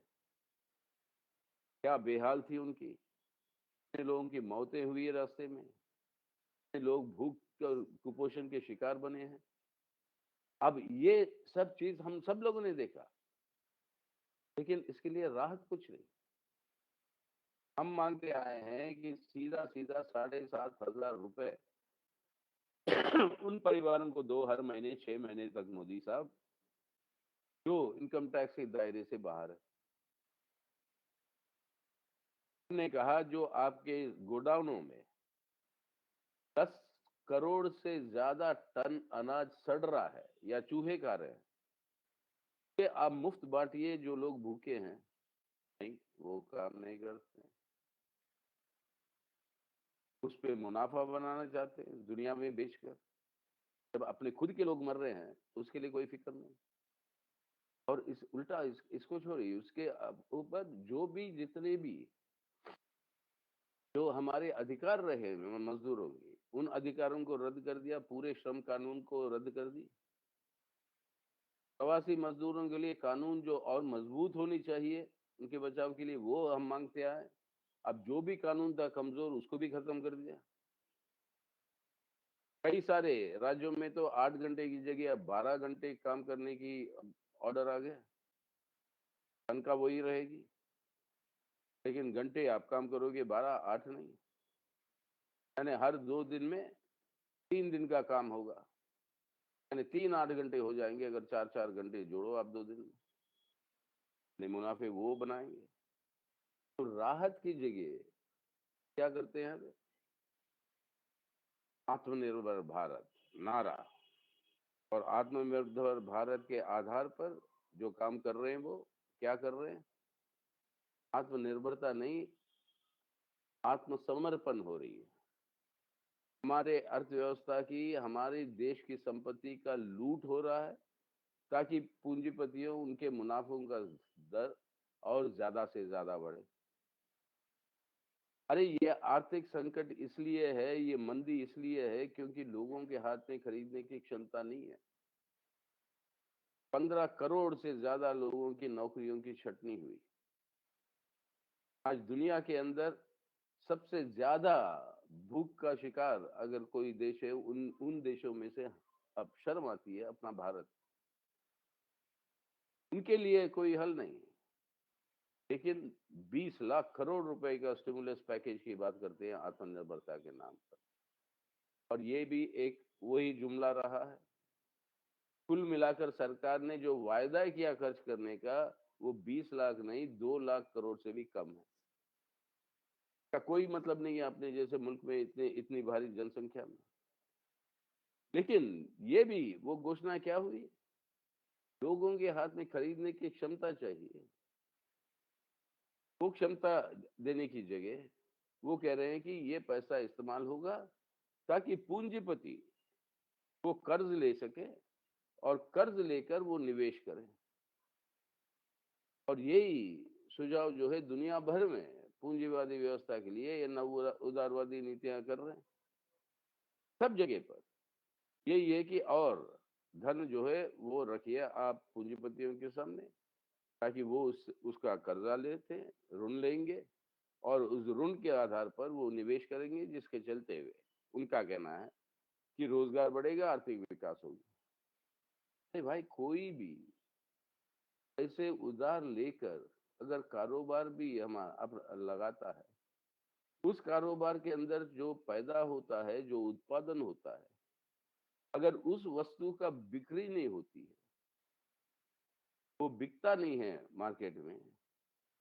क्या बेहाल थी उनकी। कितने लोगों की मौतें हुई है रास्ते में, कितने लोग भूख और कुपोषण के शिकार बने हैं। अब ये सब चीज हम सब लोगों ने देखा, लेकिन इसके लिए राहत कुछ नहीं। हम मांगते आए हैं कि सीधा 7,500 रुपए उन परिवारों को दो हर महीने 6 महीने तक, मोदी साहब, जो इनकम टैक्स के दायरे से बाहर है। हमने कहा जो आपके गोडाउनों में 10 करोड़ से ज्यादा टन अनाज सड़ रहा है या चूहे खा रहे हैं, ये आप मुफ्त बांटिए, जो लोग भूखे हैं। नहीं, वो काम नहीं करते, उस पे मुनाफा बनाना चाहते हैं दुनिया में बेचकर। जब अपने खुद के लोग मर रहे हैं तो उसके लिए कोई फिक्र नहीं। और इस उल्टा इसको छोड़िए, उसके ऊपर जो भी जितने भी जो हमारे अधिकार रहे मजदूरों के, उन अधिकारों को रद्द कर दिया, पूरे श्रम कानून को रद्द कर दी। प्रवासी मजदूरों के लिए कानून जो और मजबूत होनी चाहिए उनके बचाव के लिए, वो हम मांगते आए। अब जो भी कानून था कमजोर, उसको भी खत्म कर दिया। कई सारे राज्यों में तो 8 घंटे की जगह 12 घंटे काम करने की ऑर्डर आ गया। तनख्वाह वही रहेगी, लेकिन घंटे आप काम करोगे 12, 8 नहीं। यानी हर 2 दिन में 3 दिन का काम होगा, यानी 3 8 घंटे हो जाएंगे। अगर 4 घंटे जोड़ो आप 2 दिन में, मुनाफे वो बनाएंगे। तो राहत की जगह क्या करते हैं, आत्मनिर्भर भारत नारा, और आत्मनिर्भर भारत के आधार पर जो काम कर रहे हैं वो क्या कर रहे हैं, आत्मनिर्भरता नहीं, आत्मसमर्पण हो रही है। हमारे अर्थव्यवस्था की, हमारे देश की संपत्ति का लूट हो रहा है, ताकि पूंजीपतियों उनके मुनाफों का दर और ज्यादा से ज्यादा बढ़े। अरे ये आर्थिक संकट इसलिए है, ये मंदी इसलिए है क्योंकि लोगों के हाथ में खरीदने की क्षमता नहीं है। 15 करोड़ से ज्यादा लोगों की नौकरियों की छटनी हुई। आज दुनिया के अंदर सबसे ज्यादा भूख का शिकार अगर कोई देश है, उन देशों में से अब शर्म आती है अपना भारत। इनके लिए कोई हल नहीं, लेकिन 20 लाख करोड़ रुपए का स्टिमुलस पैकेज की बात करते हैं आत्मनिर्भरता के नाम पर। और ये भी एक वही जुमला रहा है कुल मिलाकर सरकार ने जो वायदा किया खर्च करने का, वो 20 लाख नहीं 2 लाख करोड़ से भी कम है। का कोई मतलब नहीं है अपने जैसे मुल्क में इतनी भारी जनसंख्या में। लेकिन ये भी वो घोषणा क्या हुई, लोगों के हाथ में खरीदने की क्षमता चाहिए। वो क्षमता देने की जगह वो कह रहे हैं कि ये पैसा इस्तेमाल होगा ताकि पूंजीपति वो कर्ज ले सके और कर्ज लेकर वो निवेश करें। और यही सुझाव जो है दुनिया भर में पूंजीवादी व्यवस्था के लिए ये नव उदारवादी नीतियां कर रहे हैं सब जगह पर। यही है कि और धन जो है वो रखिए आप पूंजीपतियों के सामने, ताकि वो उसका कर्जा लेते ऋण लेंगे और उस ऋण के आधार पर वो निवेश करेंगे, जिसके चलते हुए उनका कहना है कि रोजगार बढ़ेगा, आर्थिक विकास होगा। अरे भाई, कोई भी ऐसे उधार लेकर अगर कारोबार भी हमारा लगाता है, उस कारोबार के अंदर जो पैदा होता है, जो उत्पादन होता है, अगर उस वस्तु का बिक्री नहीं होती है, वो बिकता नहीं है मार्केट में,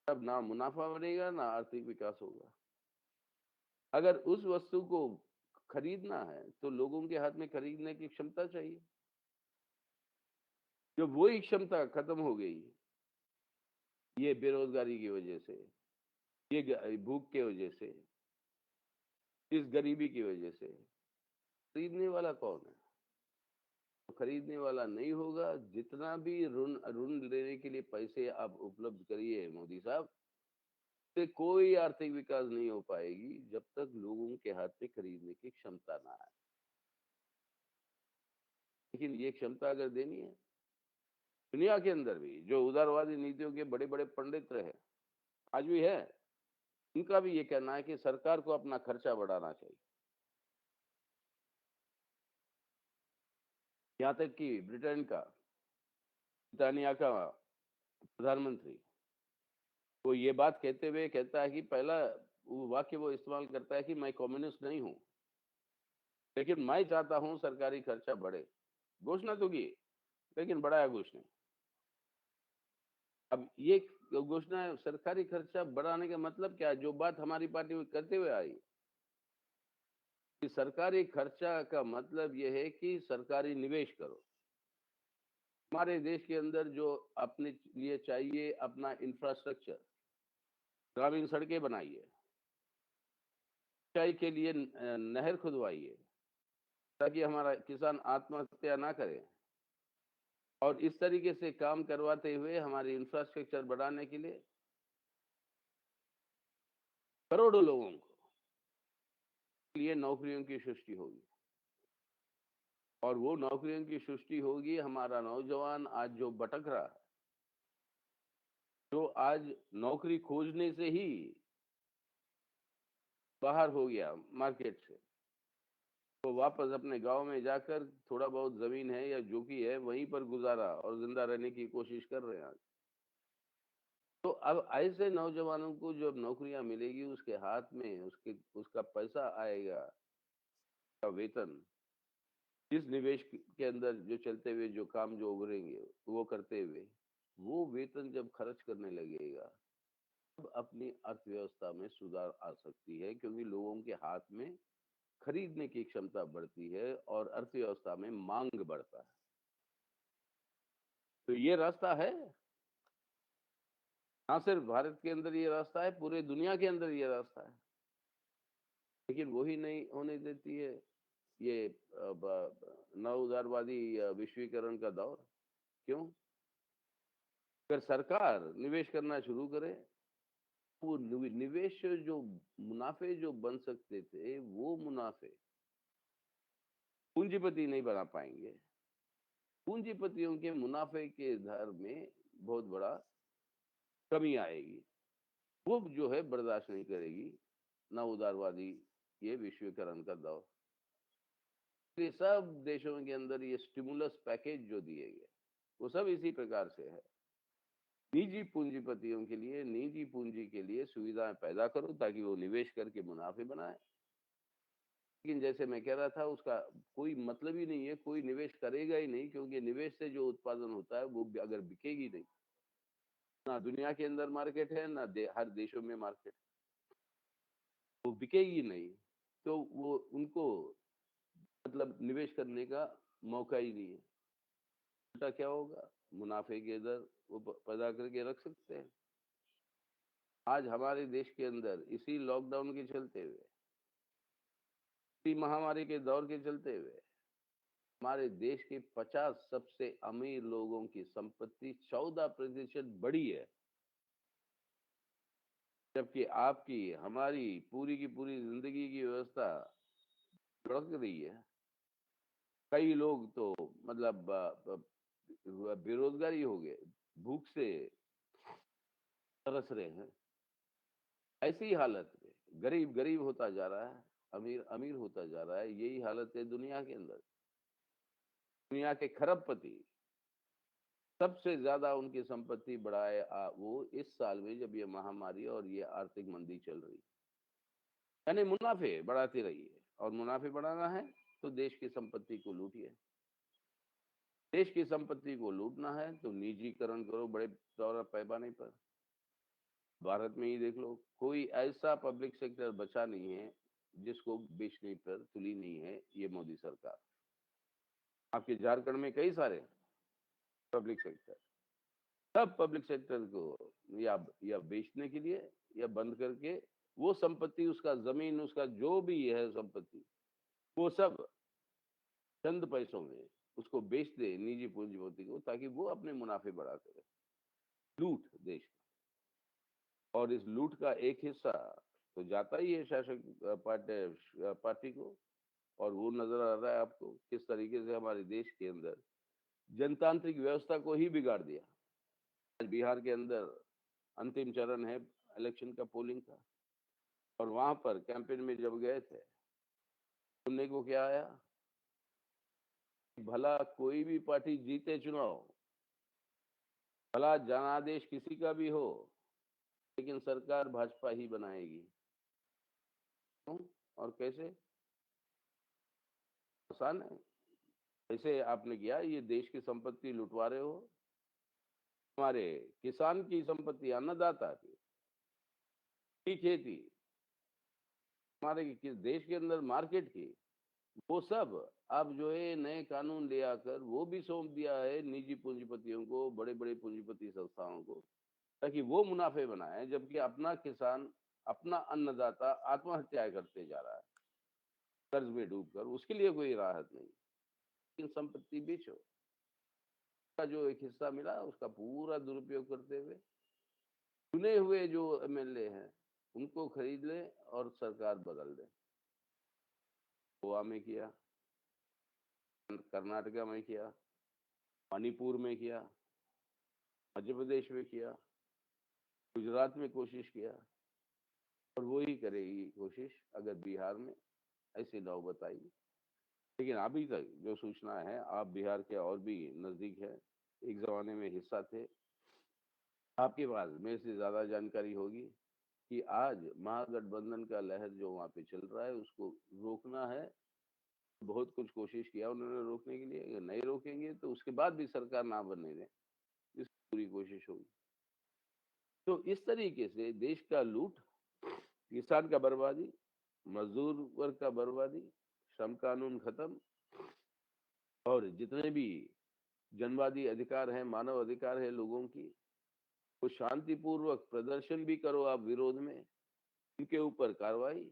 तब ना मुनाफा बढ़ेगा ना आर्थिक विकास होगा। अगर उस वस्तु को खरीदना है तो लोगों के हाथ में खरीदने की क्षमता चाहिए। जब वही क्षमता खत्म हो गई, ये बेरोजगारी की वजह से, ये भूख की वजह से, इस गरीबी की वजह से, खरीदने वाला कौन है? तो खरीदने वाला नहीं होगा। जितना भी ऋण लेने के लिए पैसे आप उपलब्ध करिए मोदी साहब, से कोई आर्थिक विकास नहीं हो पाएगी जब तक लोगों के हाथ में खरीदने की क्षमता ना आए। लेकिन ये क्षमता अगर देनी है, दुनिया के अंदर भी जो उदारवादी नीतियों के बड़े बड़े पंडित रहे, आज भी है, उनका भी ये कहना है कि सरकार को अपना खर्चा बढ़ाना चाहिए। यहाँ तक कि ब्रिटानिया का प्रधानमंत्री वो ये बात कहते हुए कहता है कि पहला वो वाक्य वो इस्तेमाल करता है कि मैं कम्युनिस्ट नहीं हूं, लेकिन मैं चाहता हूं सरकारी खर्चा बढ़े। घोषणा तो की, लेकिन बढ़ाया कुछ नहीं। अब ये घोषणा सरकारी खर्चा बढ़ाने का मतलब क्या है? जो बात हमारी पार्टी में करते हुए आई कि सरकारी खर्चा का मतलब यह है कि सरकारी निवेश करो। हमारे देश के अंदर जो अपने लिए चाहिए, अपना इंफ्रास्ट्रक्चर, ग्रामीण सड़कें बनाइए, सिंचाई के लिए नहर खुदवाइए ताकि हमारा किसान आत्महत्या ना करे, और इस तरीके से काम करवाते हुए हमारी इंफ्रास्ट्रक्चर बढ़ाने के लिए करोड़ों लोगों को लिए नौकरियों की सृष्टि होगी। और वो नौकरियों की सृष्टि होगी। हमारा नौजवान आज जो भटक रहा है, जो आज नौकरी खोजने से ही बाहर हो गया मार्केट से, तो वापस अपने गांव में जाकर थोड़ा बहुत जमीन है या जो भी है वहीं पर गुजारा और जिंदा रहने की कोशिश कर रहे हैं आज। तो अब ऐसे नौजवानों को जो अब नौकरियां मिलेगी, उसके हाथ में उसका पैसा आएगा, का वेतन, इस निवेश के अंदर जो चलते हुए जो काम जो उभरेंगे वो करते हुए, वो वेतन जब खर्च करने लगेगा, तब अपनी अर्थव्यवस्था में सुधार आ सकती है, क्योंकि लोगों के हाथ में खरीदने की क्षमता बढ़ती है और अर्थव्यवस्था में मांग बढ़ता है। तो ये रास्ता है, ना सिर्फ भारत के अंदर ये रास्ता है, पूरे दुनिया के अंदर ये रास्ता है। लेकिन वही नहीं होने देती है ये नव उदारवादी विश्वीकरण का दौर। क्यों? अगर सरकार निवेश करना शुरू करे, वो निवेश जो मुनाफे जो बन सकते थे, वो मुनाफे पूंजीपति नहीं बना पाएंगे। पूंजीपतियों के मुनाफे के दर में बहुत बड़ा कमी आएगी। वो जो है बर्दाश्त नहीं करेगी ना उदारवादी ये विश्वीकरण का दौर। ये सब देशों के अंदर ये स्टिमुलस पैकेज जो दिए गए, वो सब इसी प्रकार से है। निजी पूंजीपतियों के लिए, निजी पूंजी के लिए सुविधाएं पैदा करो ताकि वो निवेश करके मुनाफे बनाए, लेकिन जैसे मैं कह रहा था उसका कोई मतलब ही नहीं है, कोई निवेश करेगा ही नहीं, क्योंकि निवेश से जो उत्पादन होता है वो अगर बिकेगी नहीं, ना दुनिया के अंदर मार्केट है, ना हर देशों में मार्केट, वो बिकेगी नहीं, तो वो उनको मतलब निवेश करने का मौका ही नहीं है। उल्टा क्या होगा, मुनाफे के दर वो पैदा करके रख सकते हैं। आज हमारे देश के अंदर इसी लॉकडाउन के चलते हुए, इसी महामारी के दौर के चलते हुए, हमारे देश के 50 सबसे अमीर लोगों की संपत्ति 14% बढ़ी है, जबकि आपकी हमारी पूरी की पूरी जिंदगी की व्यवस्था लुढ़क रही है। कई लोग तो मतलब बेरोजगारी हो गए, भूख से तरस रहे हैं। ऐसी हालत में गरीब गरीब होता जा रहा है, अमीर अमीर होता जा रहा है। यही हालत है दुनिया के अंदर। दुनिया के खरबपति सबसे ज्यादा उनकी संपत्ति बढ़ाए वो इस साल में, जब ये महामारी और ये आर्थिक मंदी चल रही, यानी मुनाफे बढ़ाते रहिए। और मुनाफे बढ़ाना है तो देश की संपत्ति को लूटिए। देश की संपत्ति को लूटना है तो निजीकरण करो बड़े पैमाने पर। भारत में ही देख लो, कोई ऐसा पब्लिक सेक्टर बचा नहीं है जिसको बेचने पर तुली नहीं है ये मोदी सरकार। आपके झारखंड में कई सारे पब्लिक सेक्टर, सब पब्लिक सेक्टर को या बेचने के लिए या बंद करके वो संपत्ति, उसका जमीन, उसका जो भी है संपत्ति, वो सब चंद पैसों में उसको बेच दे निजी पूंजीपति को, ताकि वो अपने मुनाफे बढ़ाते रहे। लूट देश का, और इस लूट का एक हिस्सा तो जाता ही है शासक पार्टी को। और वो नजर आ रहा है आपको किस तरीके से हमारे देश के अंदर जनतांत्रिक व्यवस्था को ही बिगाड़ दिया। आज बिहार के अंदर अंतिम चरण है इलेक्शन का, पोलिंग का, और वहां पर कैंपेन में जब गए थे, सुनने को क्या आया, भला कोई भी पार्टी जीते चुनाव, भला जनादेश किसी का भी हो, लेकिन सरकार भाजपा ही बनाएगी। क्यों और कैसे? आसान है। ऐसे आपने किया, ये देश की संपत्ति लुटवा रहे हो, हमारे किसान की संपत्ति, अन्नदाता की खेती, हमारे देश के अंदर मार्केट की, वो सब अब जो है नए कानून ले आकर वो भी सौंप दिया है निजी पूंजीपतियों को, बड़े बड़े पूंजीपति संस्थाओं को, ताकि वो मुनाफे बनाए, जबकि अपना किसान, अपना अन्नदाता आत्महत्या करते जा रहा है कर्ज में डूबकर। उसके लिए कोई राहत नहीं, लेकिन संपत्ति बेचो, का जो एक हिस्सा मिला उसका पूरा दुरुपयोग करते हुए चुने हुए जो एमएलए हैं उनको खरीद ले और सरकार बदल दे। गोवा में किया, कर्नाटका में किया, मणिपुर में किया, मध्य प्रदेश में किया, गुजरात में कोशिश किया, और वो ही करेगी कोशिश अगर बिहार में ऐसी नौबत आई। लेकिन अभी तक जो सूचना है, आप बिहार के और भी नजदीक है, एक जमाने में हिस्सा थे, आपके पास मेरे से ज्यादा जानकारी होगी कि आज महागठबंधन का लहर जो वहां पे चल रहा है उसको रोकना है। बहुत कुछ कोशिश किया उन्होंने रोकने के लिए, अगर नहीं रोकेंगे तो उसके बाद भी सरकार ना बनने दें, इसकी पूरी कोशिश होगी। तो इस तरीके से देश का लूट, किसान का बर्बादी, मजदूर वर्ग का बर्बादी, श्रम कानून खत्म, और जितने भी जनवादी अधिकार हैं, मानव अधिकार है लोगों की, वो शांतिपूर्वक प्रदर्शन भी करो आप विरोध में, इनके ऊपर कार्रवाई।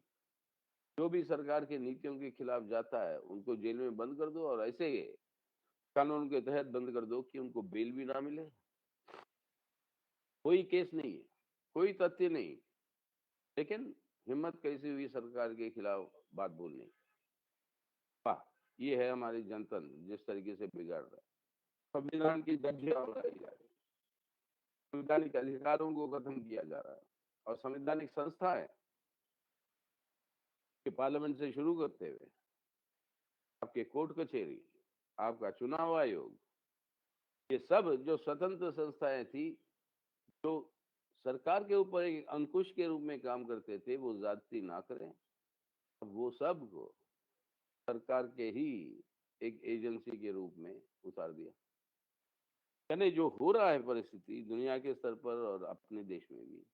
जो भी सरकार के नीतियों के खिलाफ जाता है उनको जेल में बंद कर दो, और ऐसे कानून के तहत बंद कर दो कि उनको बेल भी ना मिले। कोई केस नहीं है, कोई तथ्य नहीं, लेकिन हिम्मत कैसी हुई सरकार के खिलाफ बात बोलने की। वाह, ये है हमारी जनतंत्र जिस तरीके से बिगाड़ रहा है। संविधान की धज्जियां उड़ाई जा रही, संवैधानिक अधिकारों को खत्म किया जा रहा है, और संवैधानिक संस्थाएं के पार्लियामेंट से शुरू करते हुए आपके कोर्ट कचहरी, आपका चुनाव आयोग, ये सब जो स्वतंत्र संस्थाएं थी, जो सरकार के ऊपर एक अंकुश के रूप में काम करते थे, वो ज्यादती ना करें, वो सब को सरकार के ही एक एजेंसी के रूप में उतार दिया। यानी जो हो रहा है परिस्थिति दुनिया के स्तर पर और अपने देश में भी,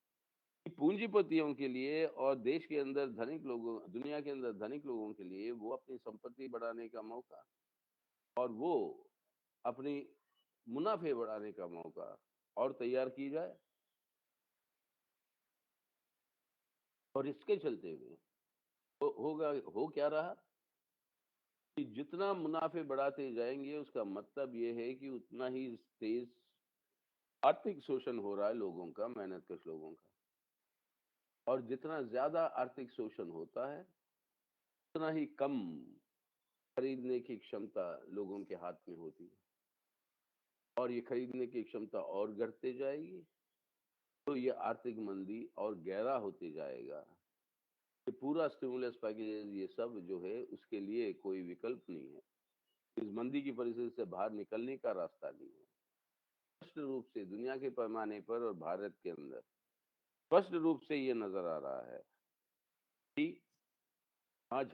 पूंजीपतियों के लिए और देश के अंदर धनिक लोगों, दुनिया के अंदर धनिक लोगों के लिए वो अपनी संपत्ति बढ़ाने का मौका और वो अपनी मुनाफे बढ़ाने का मौका और तैयार की जाए। और इसके चलते हुए हो क्या रहा कि जितना मुनाफे बढ़ाते जाएंगे उसका मतलब ये है कि उतना ही तेज आर्थिक शोषण हो रहा है लोगों का, मेहनतकश लोगों का। और जितना ज्यादा आर्थिक शोषण होता है उतना ही कम खरीदने की क्षमता लोगों के हाथ में होती है और ये खरीदने की क्षमता और घटते जाएगी तो ये आर्थिक मंदी और गहरा होते जाएगा। ये पूरा स्टिमुलस पैकेज ये सब जो है उसके लिए कोई विकल्प नहीं है। इस मंदी की परिस्थिति से बाहर निकलने का रास्ता नहीं है। स्पष्ट रूप से दुनिया के पैमाने पर और भारत के अंदर स्पष्ट रूप से ये नजर आ रहा है कि आज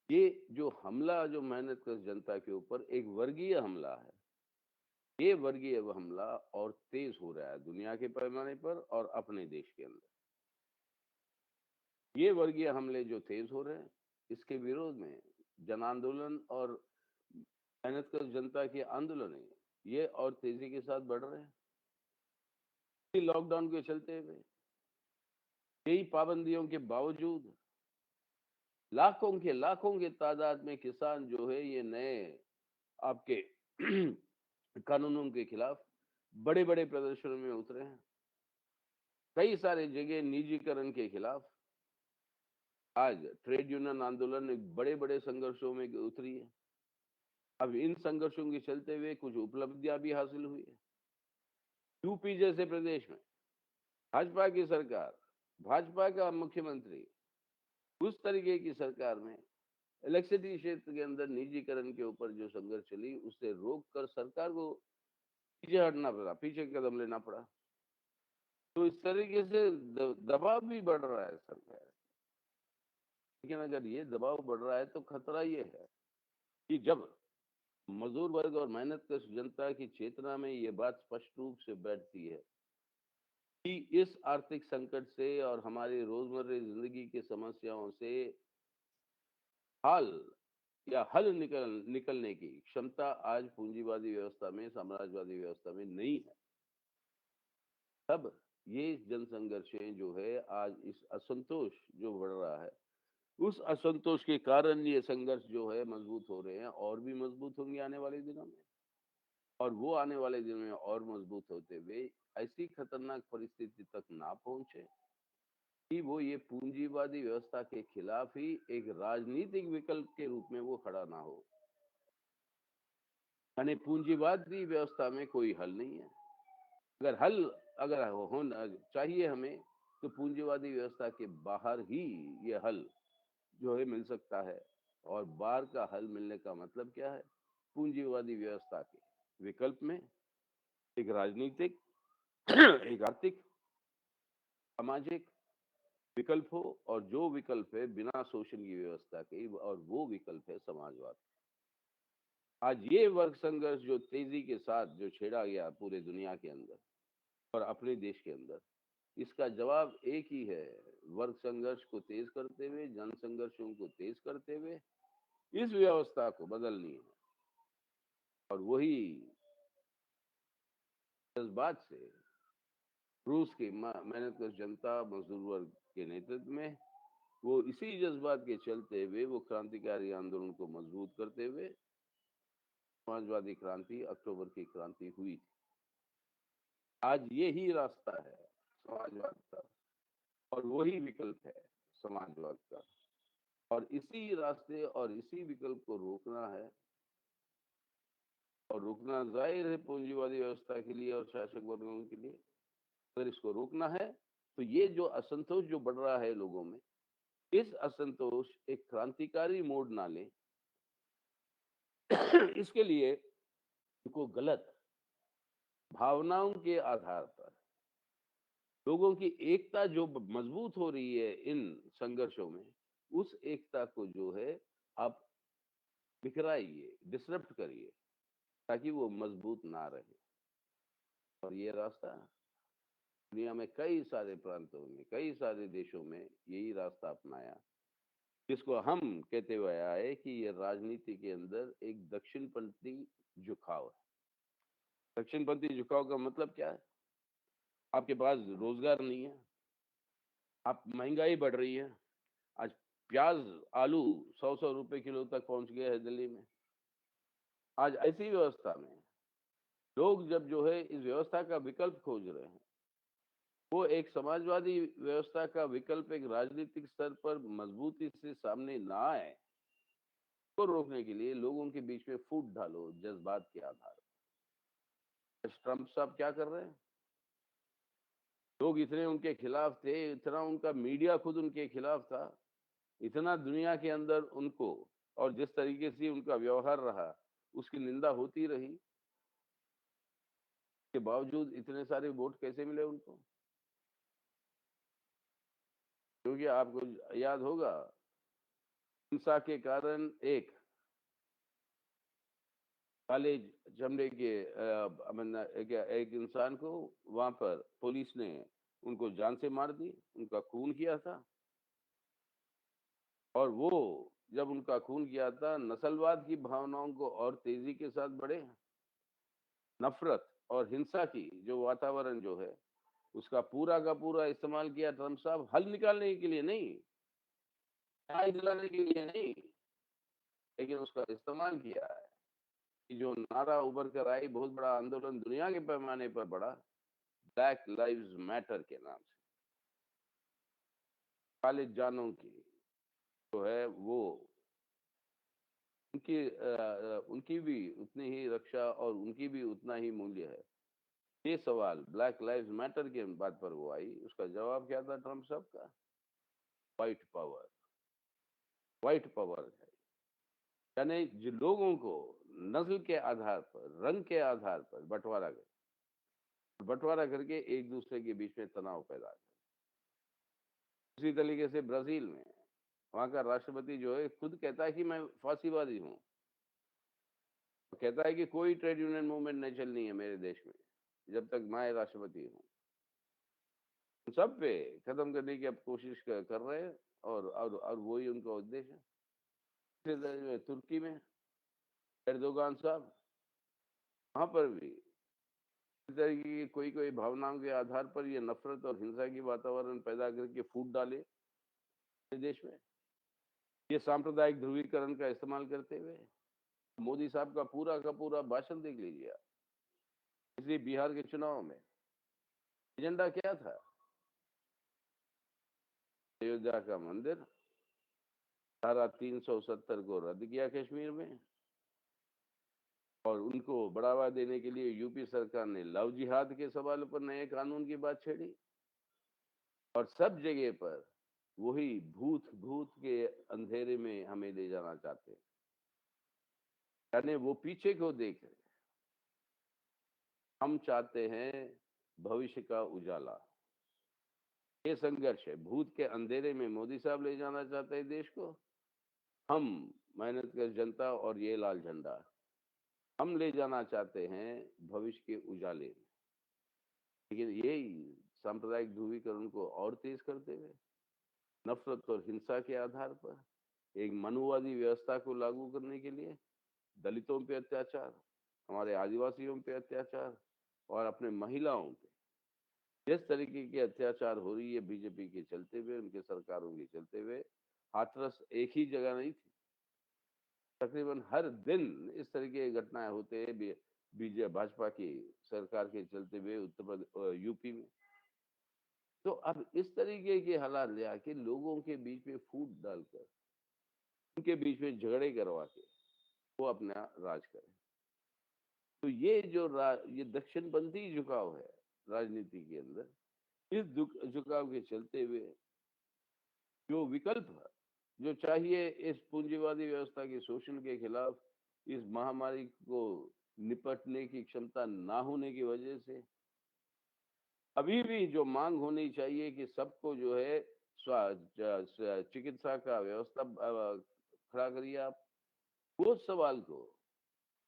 ये जो हमला जो मेहनतकश जनता के ऊपर एक वर्गीय हमला है, ये वर्गीय हमला और तेज हो रहा है दुनिया के पैमाने पर और अपने देश के अंदर। ये वर्गीय हमले जो तेज हो रहे हैं इसके विरोध में जन आंदोलन और मेहनतकश जनता के आंदोलन ये और तेजी के साथ बढ़ रहे हैं। लॉकडाउन के चलते हुए कई पाबंदियों के बावजूद लाखों के तादाद में किसान जो है ये नए आपके कानूनों के खिलाफ बड़े बड़े प्रदर्शनों में उतरे हैं। कई सारे जगह निजीकरण के खिलाफ आज ट्रेड यूनियन आंदोलन एक बड़े बड़े संघर्षों में उतरी है। अब इन संघर्षों के चलते हुए कुछ उपलब्धियां भी हासिल हुई है। यूपी जैसे प्रदेश में भाजपा की सरकार, भाजपा का मुख्यमंत्री, उस तरीके की सरकार में इलेक्ट्रिसिटी क्षेत्र के अंदर निजीकरण के ऊपर जो संघर्ष चली उससे रोक कर सरकार को पीछे हटना पड़ा, पीछे कदम लेना पड़ा। तो इस तरीके से दबाव भी बढ़ रहा है सरकार। लेकिन अगर ये दबाव बढ़ रहा है तो खतरा ये है कि जब मजदूर वर्ग और मेहनतकश जनता की चेतना में ये बात स्पष्ट रूप से बैठती है कि इस आर्थिक संकट से और हमारी रोजमर्रा जिंदगी की समस्याओं से हल निकलने की क्षमता आज पूंजीवादी व्यवस्था में, साम्राज्यवादी व्यवस्था में नहीं है, तब ये जनसंघर्षें जो है आज इस असंतोष जो बढ़ रहा है उस असंतोष के कारण ये संघर्ष जो है मजबूत हो रहे हैं और भी मजबूत होंगे आने वाले दिनों में। और वो आने वाले दिनों में और मजबूत होते हुए ऐसी खतरनाक परिस्थिति तक ना पहुंचे कि वो ये पूंजीवादी व्यवस्था के खिलाफ ही एक राजनीतिक विकल्प के रूप में वो खड़ा ना हो। यानी पूंजीवादी व्यवस्था में कोई हल नहीं है। अगर होना चाहिए हमें तो पूंजीवादी व्यवस्था के बाहर ही ये हल जो है मिल सकता है। और बाहर का हल मिलने का मतलब क्या है? पूंजीवादी व्यवस्था के विकल्प में एक राजनीतिक, एक आर्थिक, सामाजिक विकल्प हो और जो विकल्प है बिना शोषण की व्यवस्था के, और वो विकल्प है समाजवाद। आज ये वर्ग संघर्ष जो तेजी के साथ जो छेड़ा गया पूरे दुनिया के अंदर और अपने देश के अंदर, इसका जवाब एक ही है, वर्ग संघर्ष को तेज करते हुए, जन संघर्षों को तेज करते हुए इस व्यवस्था को बदलनी है। और वही जज्बात से रूस की मेहनतकश जनता, मजदूर वर्ग के नेतृत्व में वो इसी जज्बात के चलते हुए वो क्रांतिकारी आंदोलन को मजबूत करते हुए समाजवादी क्रांति, अक्टूबर की क्रांति हुई थी। आज यही रास्ता है समाजवाद का और वही विकल्प है समाजवाद का। और इसी रास्ते और इसी विकल्प को रोकना है, और रोकना जाहिर है पूंजीवादी व्यवस्था के लिए और शासक वर्गों के लिए। अगर इसको रोकना है तो ये जो असंतोष जो बढ़ रहा है लोगों में, इस असंतोष एक क्रांतिकारी मोड़ ना ले, इसके लिए उनको गलत भावनाओं के आधार पर लोगों की एकता जो मजबूत हो रही है इन संघर्षों में, उस एकता को जो है आप बिखराइए, डिसरप्ट करिए, ताकि वो मजबूत ना रहे। और ये रास्ता दुनिया में कई सारे प्रांतों में, कई सारे देशों में यही रास्ता अपनाया, जिसको हम कहते हुए आए कि ये राजनीति के अंदर एक दक्षिणपंथी झुकाव है। दक्षिणपंथी झुकाव का मतलब क्या है? आपके पास रोजगार नहीं है, आप महंगाई बढ़ रही है, आज प्याज आलू 100 रुपए किलो तक पहुंच गए हैं दिल्ली में। आज ऐसी व्यवस्था में लोग जब जो है इस व्यवस्था का विकल्प खोज रहे हैं, वो एक समाजवादी व्यवस्था का विकल्प एक राजनीतिक स्तर पर मजबूती से सामने ना आए, को रोकने के लिए लोगों के बीच में फूट डालो जज्बात के आधार पर। ट्रंप साहब क्या कर रहे हैं? लोग इतने उनके खिलाफ थे, इतना उनका मीडिया खुद उनके खिलाफ था, इतना दुनिया के अंदर उनको और जिस तरीके से उनका व्यवहार रहा उसकी निंदा होती रही, के बावजूद इतने सारे वोट कैसे मिले उनको? क्योंकि आपको याद होगा, हिंसा के कारण एक काले चमड़े के एक इंसान को वहां पर पुलिस ने उनको जान से मार दी, उनका खून किया था। और वो जब उनका खून किया था, नस्लवाद की भावनाओं को और तेजी के साथ बढ़े, नफरत और हिंसा की जो वातावरण जो है उसका पूरा का पूरा इस्तेमाल किया ट्रंप साहब, हल निकालने के लिए नहीं, न्याय दिलाने के लिए नहीं, लेकिन उसका इस्तेमाल किया है कि जो नारा उभर कर आई, बहुत बड़ा आंदोलन दुनिया के पैमाने पर बढ़ा, ब्लैक लाइव्स मैटर के नाम से। काले जानों की जो है वो उनकी भी उतनी ही रक्षा और उनकी भी उतना ही मूल्य है। ये सवाल ब्लैक लाइव्स मैटर के बात पर वो आई, उसका जवाब क्या था ट्रंप साहब का? White power. व्हाइट पावर है, यानी जो लोगों को नस्ल के आधार पर, रंग के आधार पर बंटवारा करके एक दूसरे के बीच में तनाव पैदा कर। उसी तरीके से ब्राजील में वहां का राष्ट्रपति जो है खुद कहता है कि मैं फांसीवादी हूँ, कहता है कि कोई ट्रेड यूनियन मूवमेंट नहीं चलनी है मेरे देश में जब तक मैं राष्ट्रपति हूँ। सब पे खत्म करने की अब कोशिश कर रहे हैं और वही उनका उद्देश्य है। तुर्की में एर्दोगान साहब, वहां पर भी इस तरीके की कोई भावनाओं के आधार पर ये नफरत और हिंसा की वातावरण पैदा करके फूट डाले देश में। ये सांप्रदायिक ध्रुवीकरण का इस्तेमाल करते हुए मोदी साहब का पूरा भाषण देख लीजिए आप। इसलिए बिहार के चुनाव में एजेंडा क्या था? अयोध्या का मंदिर, धारा 370 को रद्द किया कश्मीर में, और उनको बढ़ावा देने के लिए यूपी सरकार ने लव जिहाद के सवाल पर नए कानून की बात छेड़ी, और सब जगह पर वही भूत के अंधेरे में हमें ले जाना चाहते हैं, यानी वो पीछे को देख रहे। हम चाहते हैं भविष्य का उजाला। ये संघर्ष है, भूत के अंधेरे में मोदी साहब ले जाना चाहते हैं देश को, हम मेहनत कर जनता और ये लाल झंडा हम ले जाना चाहते हैं भविष्य के उजाले में। लेकिन यही सांप्रदायिक ध्रुवीकरण को और तेज करते हुए नफरत और हिंसा के आधार पर एक मनुवादी व्यवस्था को लागू करने के लिए दलितों पे अत्याचार, हमारे आदिवासियों पे अत्याचार और अपने महिलाओं पे जिस तरीके के अत्याचार हो रही है बीजेपी के चलते हुए, उनके सरकारों के चलते हुए, हाथरस एक ही जगह नहीं थी, तकरीबन हर दिन इस तरीके की घटनाएं होते हैं बीजेपी भाजपा की सरकार के चलते हुए उत्तर प्रदेश यूपी में। तो अब इस तरीके के हालात ले आके लोगों के बीच में फूट डालकर उनके बीच में झगड़े करवा के वो अपना राज करें। तो ये जो ये दक्षिणपंथी झुकाव है राजनीति के अंदर, इस झुकाव के चलते हुए जो विकल्प है, जो चाहिए इस पूंजीवादी व्यवस्था के शोषण के खिलाफ, इस महामारी को निपटने की क्षमता ना होने की वजह से अभी भी जो मांग होनी चाहिए कि सबको जो है चिकित्सा का व्यवस्था खड़ा करिए आप वो सवाल को,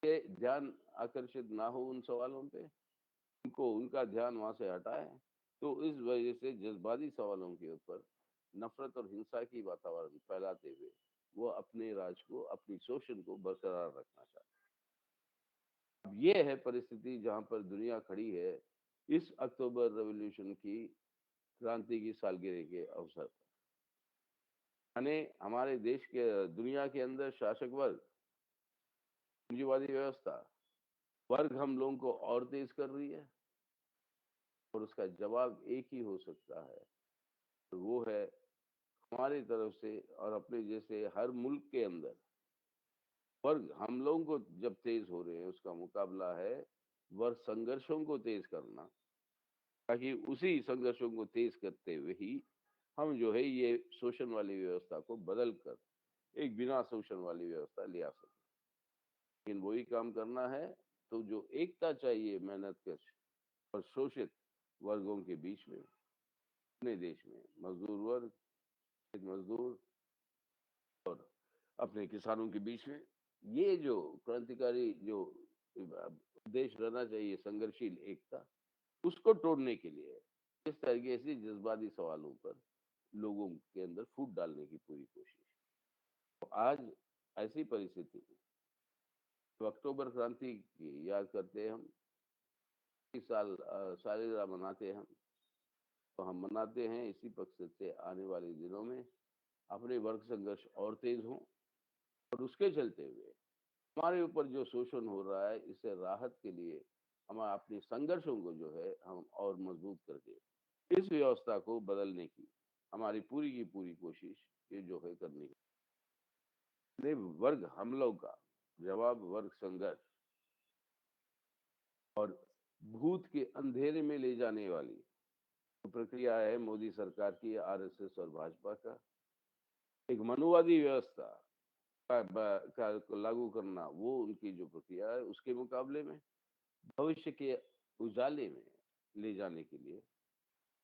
के ध्यान आकर्षित ना हो उन सवालों पे, उनको उनका ध्यान वहां से हटाए। तो इस वजह से जज्बाती सवालों के ऊपर नफरत और हिंसा की वातावरण फैलाते हुए वो अपने राज को, अपनी शोषण को बरकरार रखना चाहते हैं। अब ये है परिस्थिति जहां पर दुनिया खड़ी है इस अक्टूबर रेवोल्यूशन की क्रांति की सालगिरह के अवसर पर। यानी हमारे देश के, दुनिया के अंदर शासक वर्ग, पूंजीवादी व्यवस्था, वर्ग हम लोगों को और तेज कर रही है और उसका जवाब एक ही हो सकता है, तो वो है हमारी तरफ से और अपने जैसे हर मुल्क के अंदर वर्ग हम लोगों को जब तेज हो रहे हैं, उसका मुकाबला है वर्ग संघर्षों को तेज करना, ताकि उसी संघर्षों को तेज करते हुए ही हम जो है ये शोषण वाली व्यवस्था को बदल कर एक बिना शोषण वाली व्यवस्था ले आ सके। लेकिन वही काम करना है तो जो एकता चाहिए मेहनत कश और शोषित वर्गों के बीच में अपने देश में, मजदूर वर्ग, मजदूर और अपने किसानों के बीच में, ये जो क्रांतिकारी जो देश रहना चाहिए संघर्षशील एकता, उसको तोड़ने के लिए इस तरीके से जज्बाती सवालों पर लोगों के अंदर फूट डालने की पूरी कोशिश। तो आज ऐसी परिस्थिति, तो अक्टूबर क्रांति की याद करते हैं हम, इस साल सालगिरह मनाते हैं हम, तो हम मनाते हैं इसी मकसद से आने वाले दिनों में अपने वर्ग संघर्ष और तेज हों और उसके चलते हुए हमारे ऊपर जो शोषण हो रहा है इससे राहत के लिए हम अपने संघर्षों को जो है हम और मजबूत करके इस व्यवस्था को बदलने की हमारी पूरी की पूरी कोशिश ये जो है करनी है। वर्ग हमलों का जवाब वर्ग संघर्ष और भूत के अंधेरे में ले जाने वाली प्रक्रिया है मोदी सरकार की, आरएसएस और भाजपा का एक मनुवादी व्यवस्था का लागू करना, वो उनकी जो प्रक्रिया है उसके मुकाबले में भविष्य के उजाले में ले जाने के लिए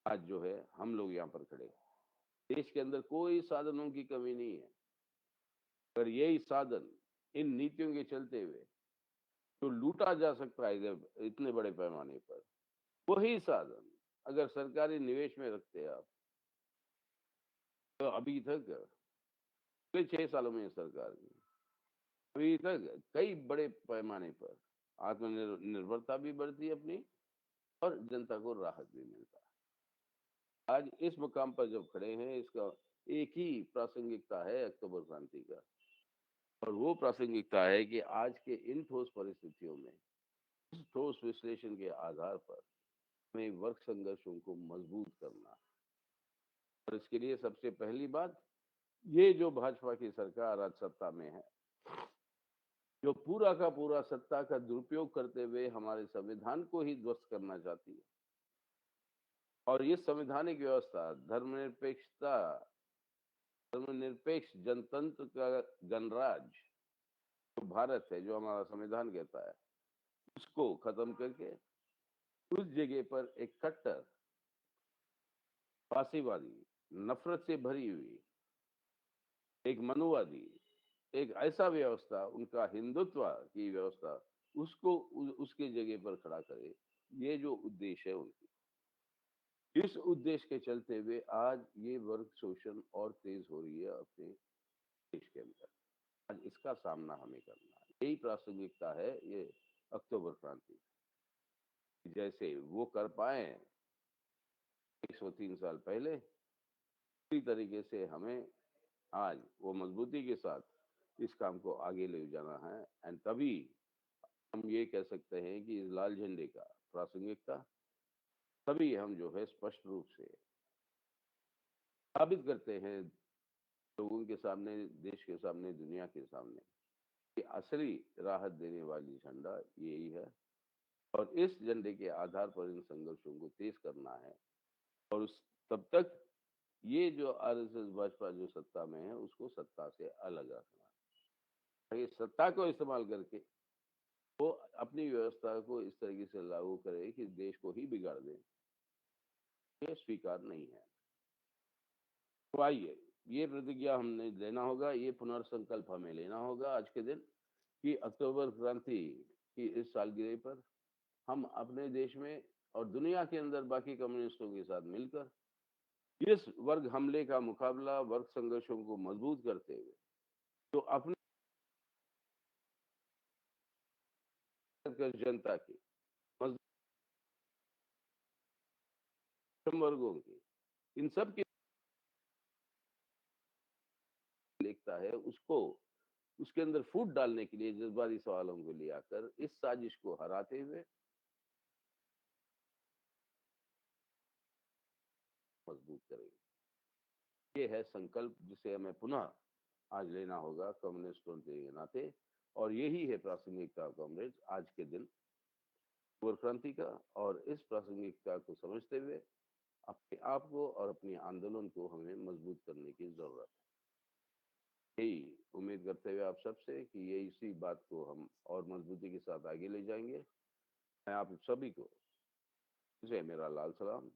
आज जो है हम लोग यहाँ पर खड़े हैं। देश के अंदर कोई साधनों की कमी नहीं है, अगर यही साधन इन नीतियों के चलते हुए तो लूटा जा सकता है इतने बड़े पैमाने पर, वही साधन अगर सरकारी निवेश में रखते आप तो अभी तक पिछले 6 सालों में सरकार की अभी तक कई बड़े पैमाने पर आत्मनिर्भरता भी बढ़ती है अपनी और जनता को राहत भी मिलता है। आज इस मुकाम पर जब खड़े हैं इसका एक ही प्रासंगिकता है अक्टूबर क्रांति का, और वो प्रासंगिकता है कि आज के इन ठोस परिस्थितियों में इस ठोस विश्लेषण के आधार पर हमें वर्ग संघर्षों को मजबूत करना, और इसके लिए सबसे पहली बात ये जो भाजपा की सरकार आज सत्ता में है, जो पूरा का पूरा सत्ता का दुरुपयोग करते हुए हमारे संविधान को ही ध्वस्त करना चाहती है, और ये संवैधानिक व्यवस्था धर्मनिरपेक्षता, धर्मनिरपेक्ष जनतंत्र का गणराज जो भारत है, जो हमारा संविधान कहता है, उसको खत्म करके उस जगह पर एक कट्टर फांसीवादी, नफरत से भरी हुई एक मनुवादी, एक ऐसा व्यवस्था, उनका हिंदुत्व की व्यवस्था, उसको उसके जगह पर खड़ा करे, ये जो उद्देश्य है उनकी, इस उद्देश्य के चलते हुए आज ये वर्ग शोषण और तेज हो रही है अपने देश के अंदर। आज इसका सामना हमें करना है, यही प्रासंगिकता है ये अक्टूबर क्रांति। जैसे वो कर पाए 103 साल पहले, इसी तरीके से हमें आज वो मजबूती के साथ इस काम को आगे ले जाना है, एंड तभी हम ये कह सकते हैं कि इस लाल झंडे का प्रासंगिकता तभी हम जो है स्पष्ट रूप से साबित करते हैं लोगों के सामने, देश के सामने, दुनिया के सामने कि असली राहत देने वाली झंडा यही है, और इस झंडे के आधार पर इन संघर्षों को तेज करना है, और उस तब तक ये जो आरएसएस भाजपा जो सत्ता में है उसको सत्ता से अलग रखना है। सत्ता को इस्तेमाल करके वो अपनी व्यवस्था को इस तरीके से लागू करे कि देश को ही बिगाड़ दे, ये स्वीकार नहीं है। तो आइए ये प्रतिज्ञा हमने लेना होगा, ये पुनर्संकल्प हमें लेना होगा आज के दिन कि अक्टूबर क्रांति की इस सालगिरह पर हम अपने देश में और दुनिया के अंदर बाकी कम्युनिस्टों के साथ मिलकर इस वर्ग हमले का मुकाबला, वर्ग संघर्षों को मजबूत करते हुए जो अपने जनता की मजदूर वर्गों की, इन सब की लिखता है उसको उसके अंदर फूट डालने के लिए जज्बाती सवालों को ले आकर इस साजिश को हराते हुए मजबूत करेंगे। ये है संकल्प जिसे हमें पुनः आज लेना होगा कम्युनिस्टों के नाते, और यही है प्रासंगिकता कॉमरेड्स आज के दिन क्रांति का। और इस प्रासंगिकता को समझते हुए अपने आप को और अपने आंदोलन को हमें मजबूत करने की जरूरत है। यही उम्मीद करते हुए आप सबसे कि ये इसी बात को हम और मजबूती के साथ आगे ले जाएंगे। मैं आप सभी को इसे मेरा लाल सलाम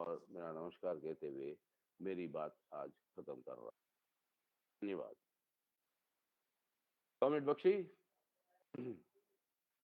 और मेरा नमस्कार कहते हुए मेरी बात आज खत्म कर रहा हूं। धन्यवाद। कॉमरेड बख्शी।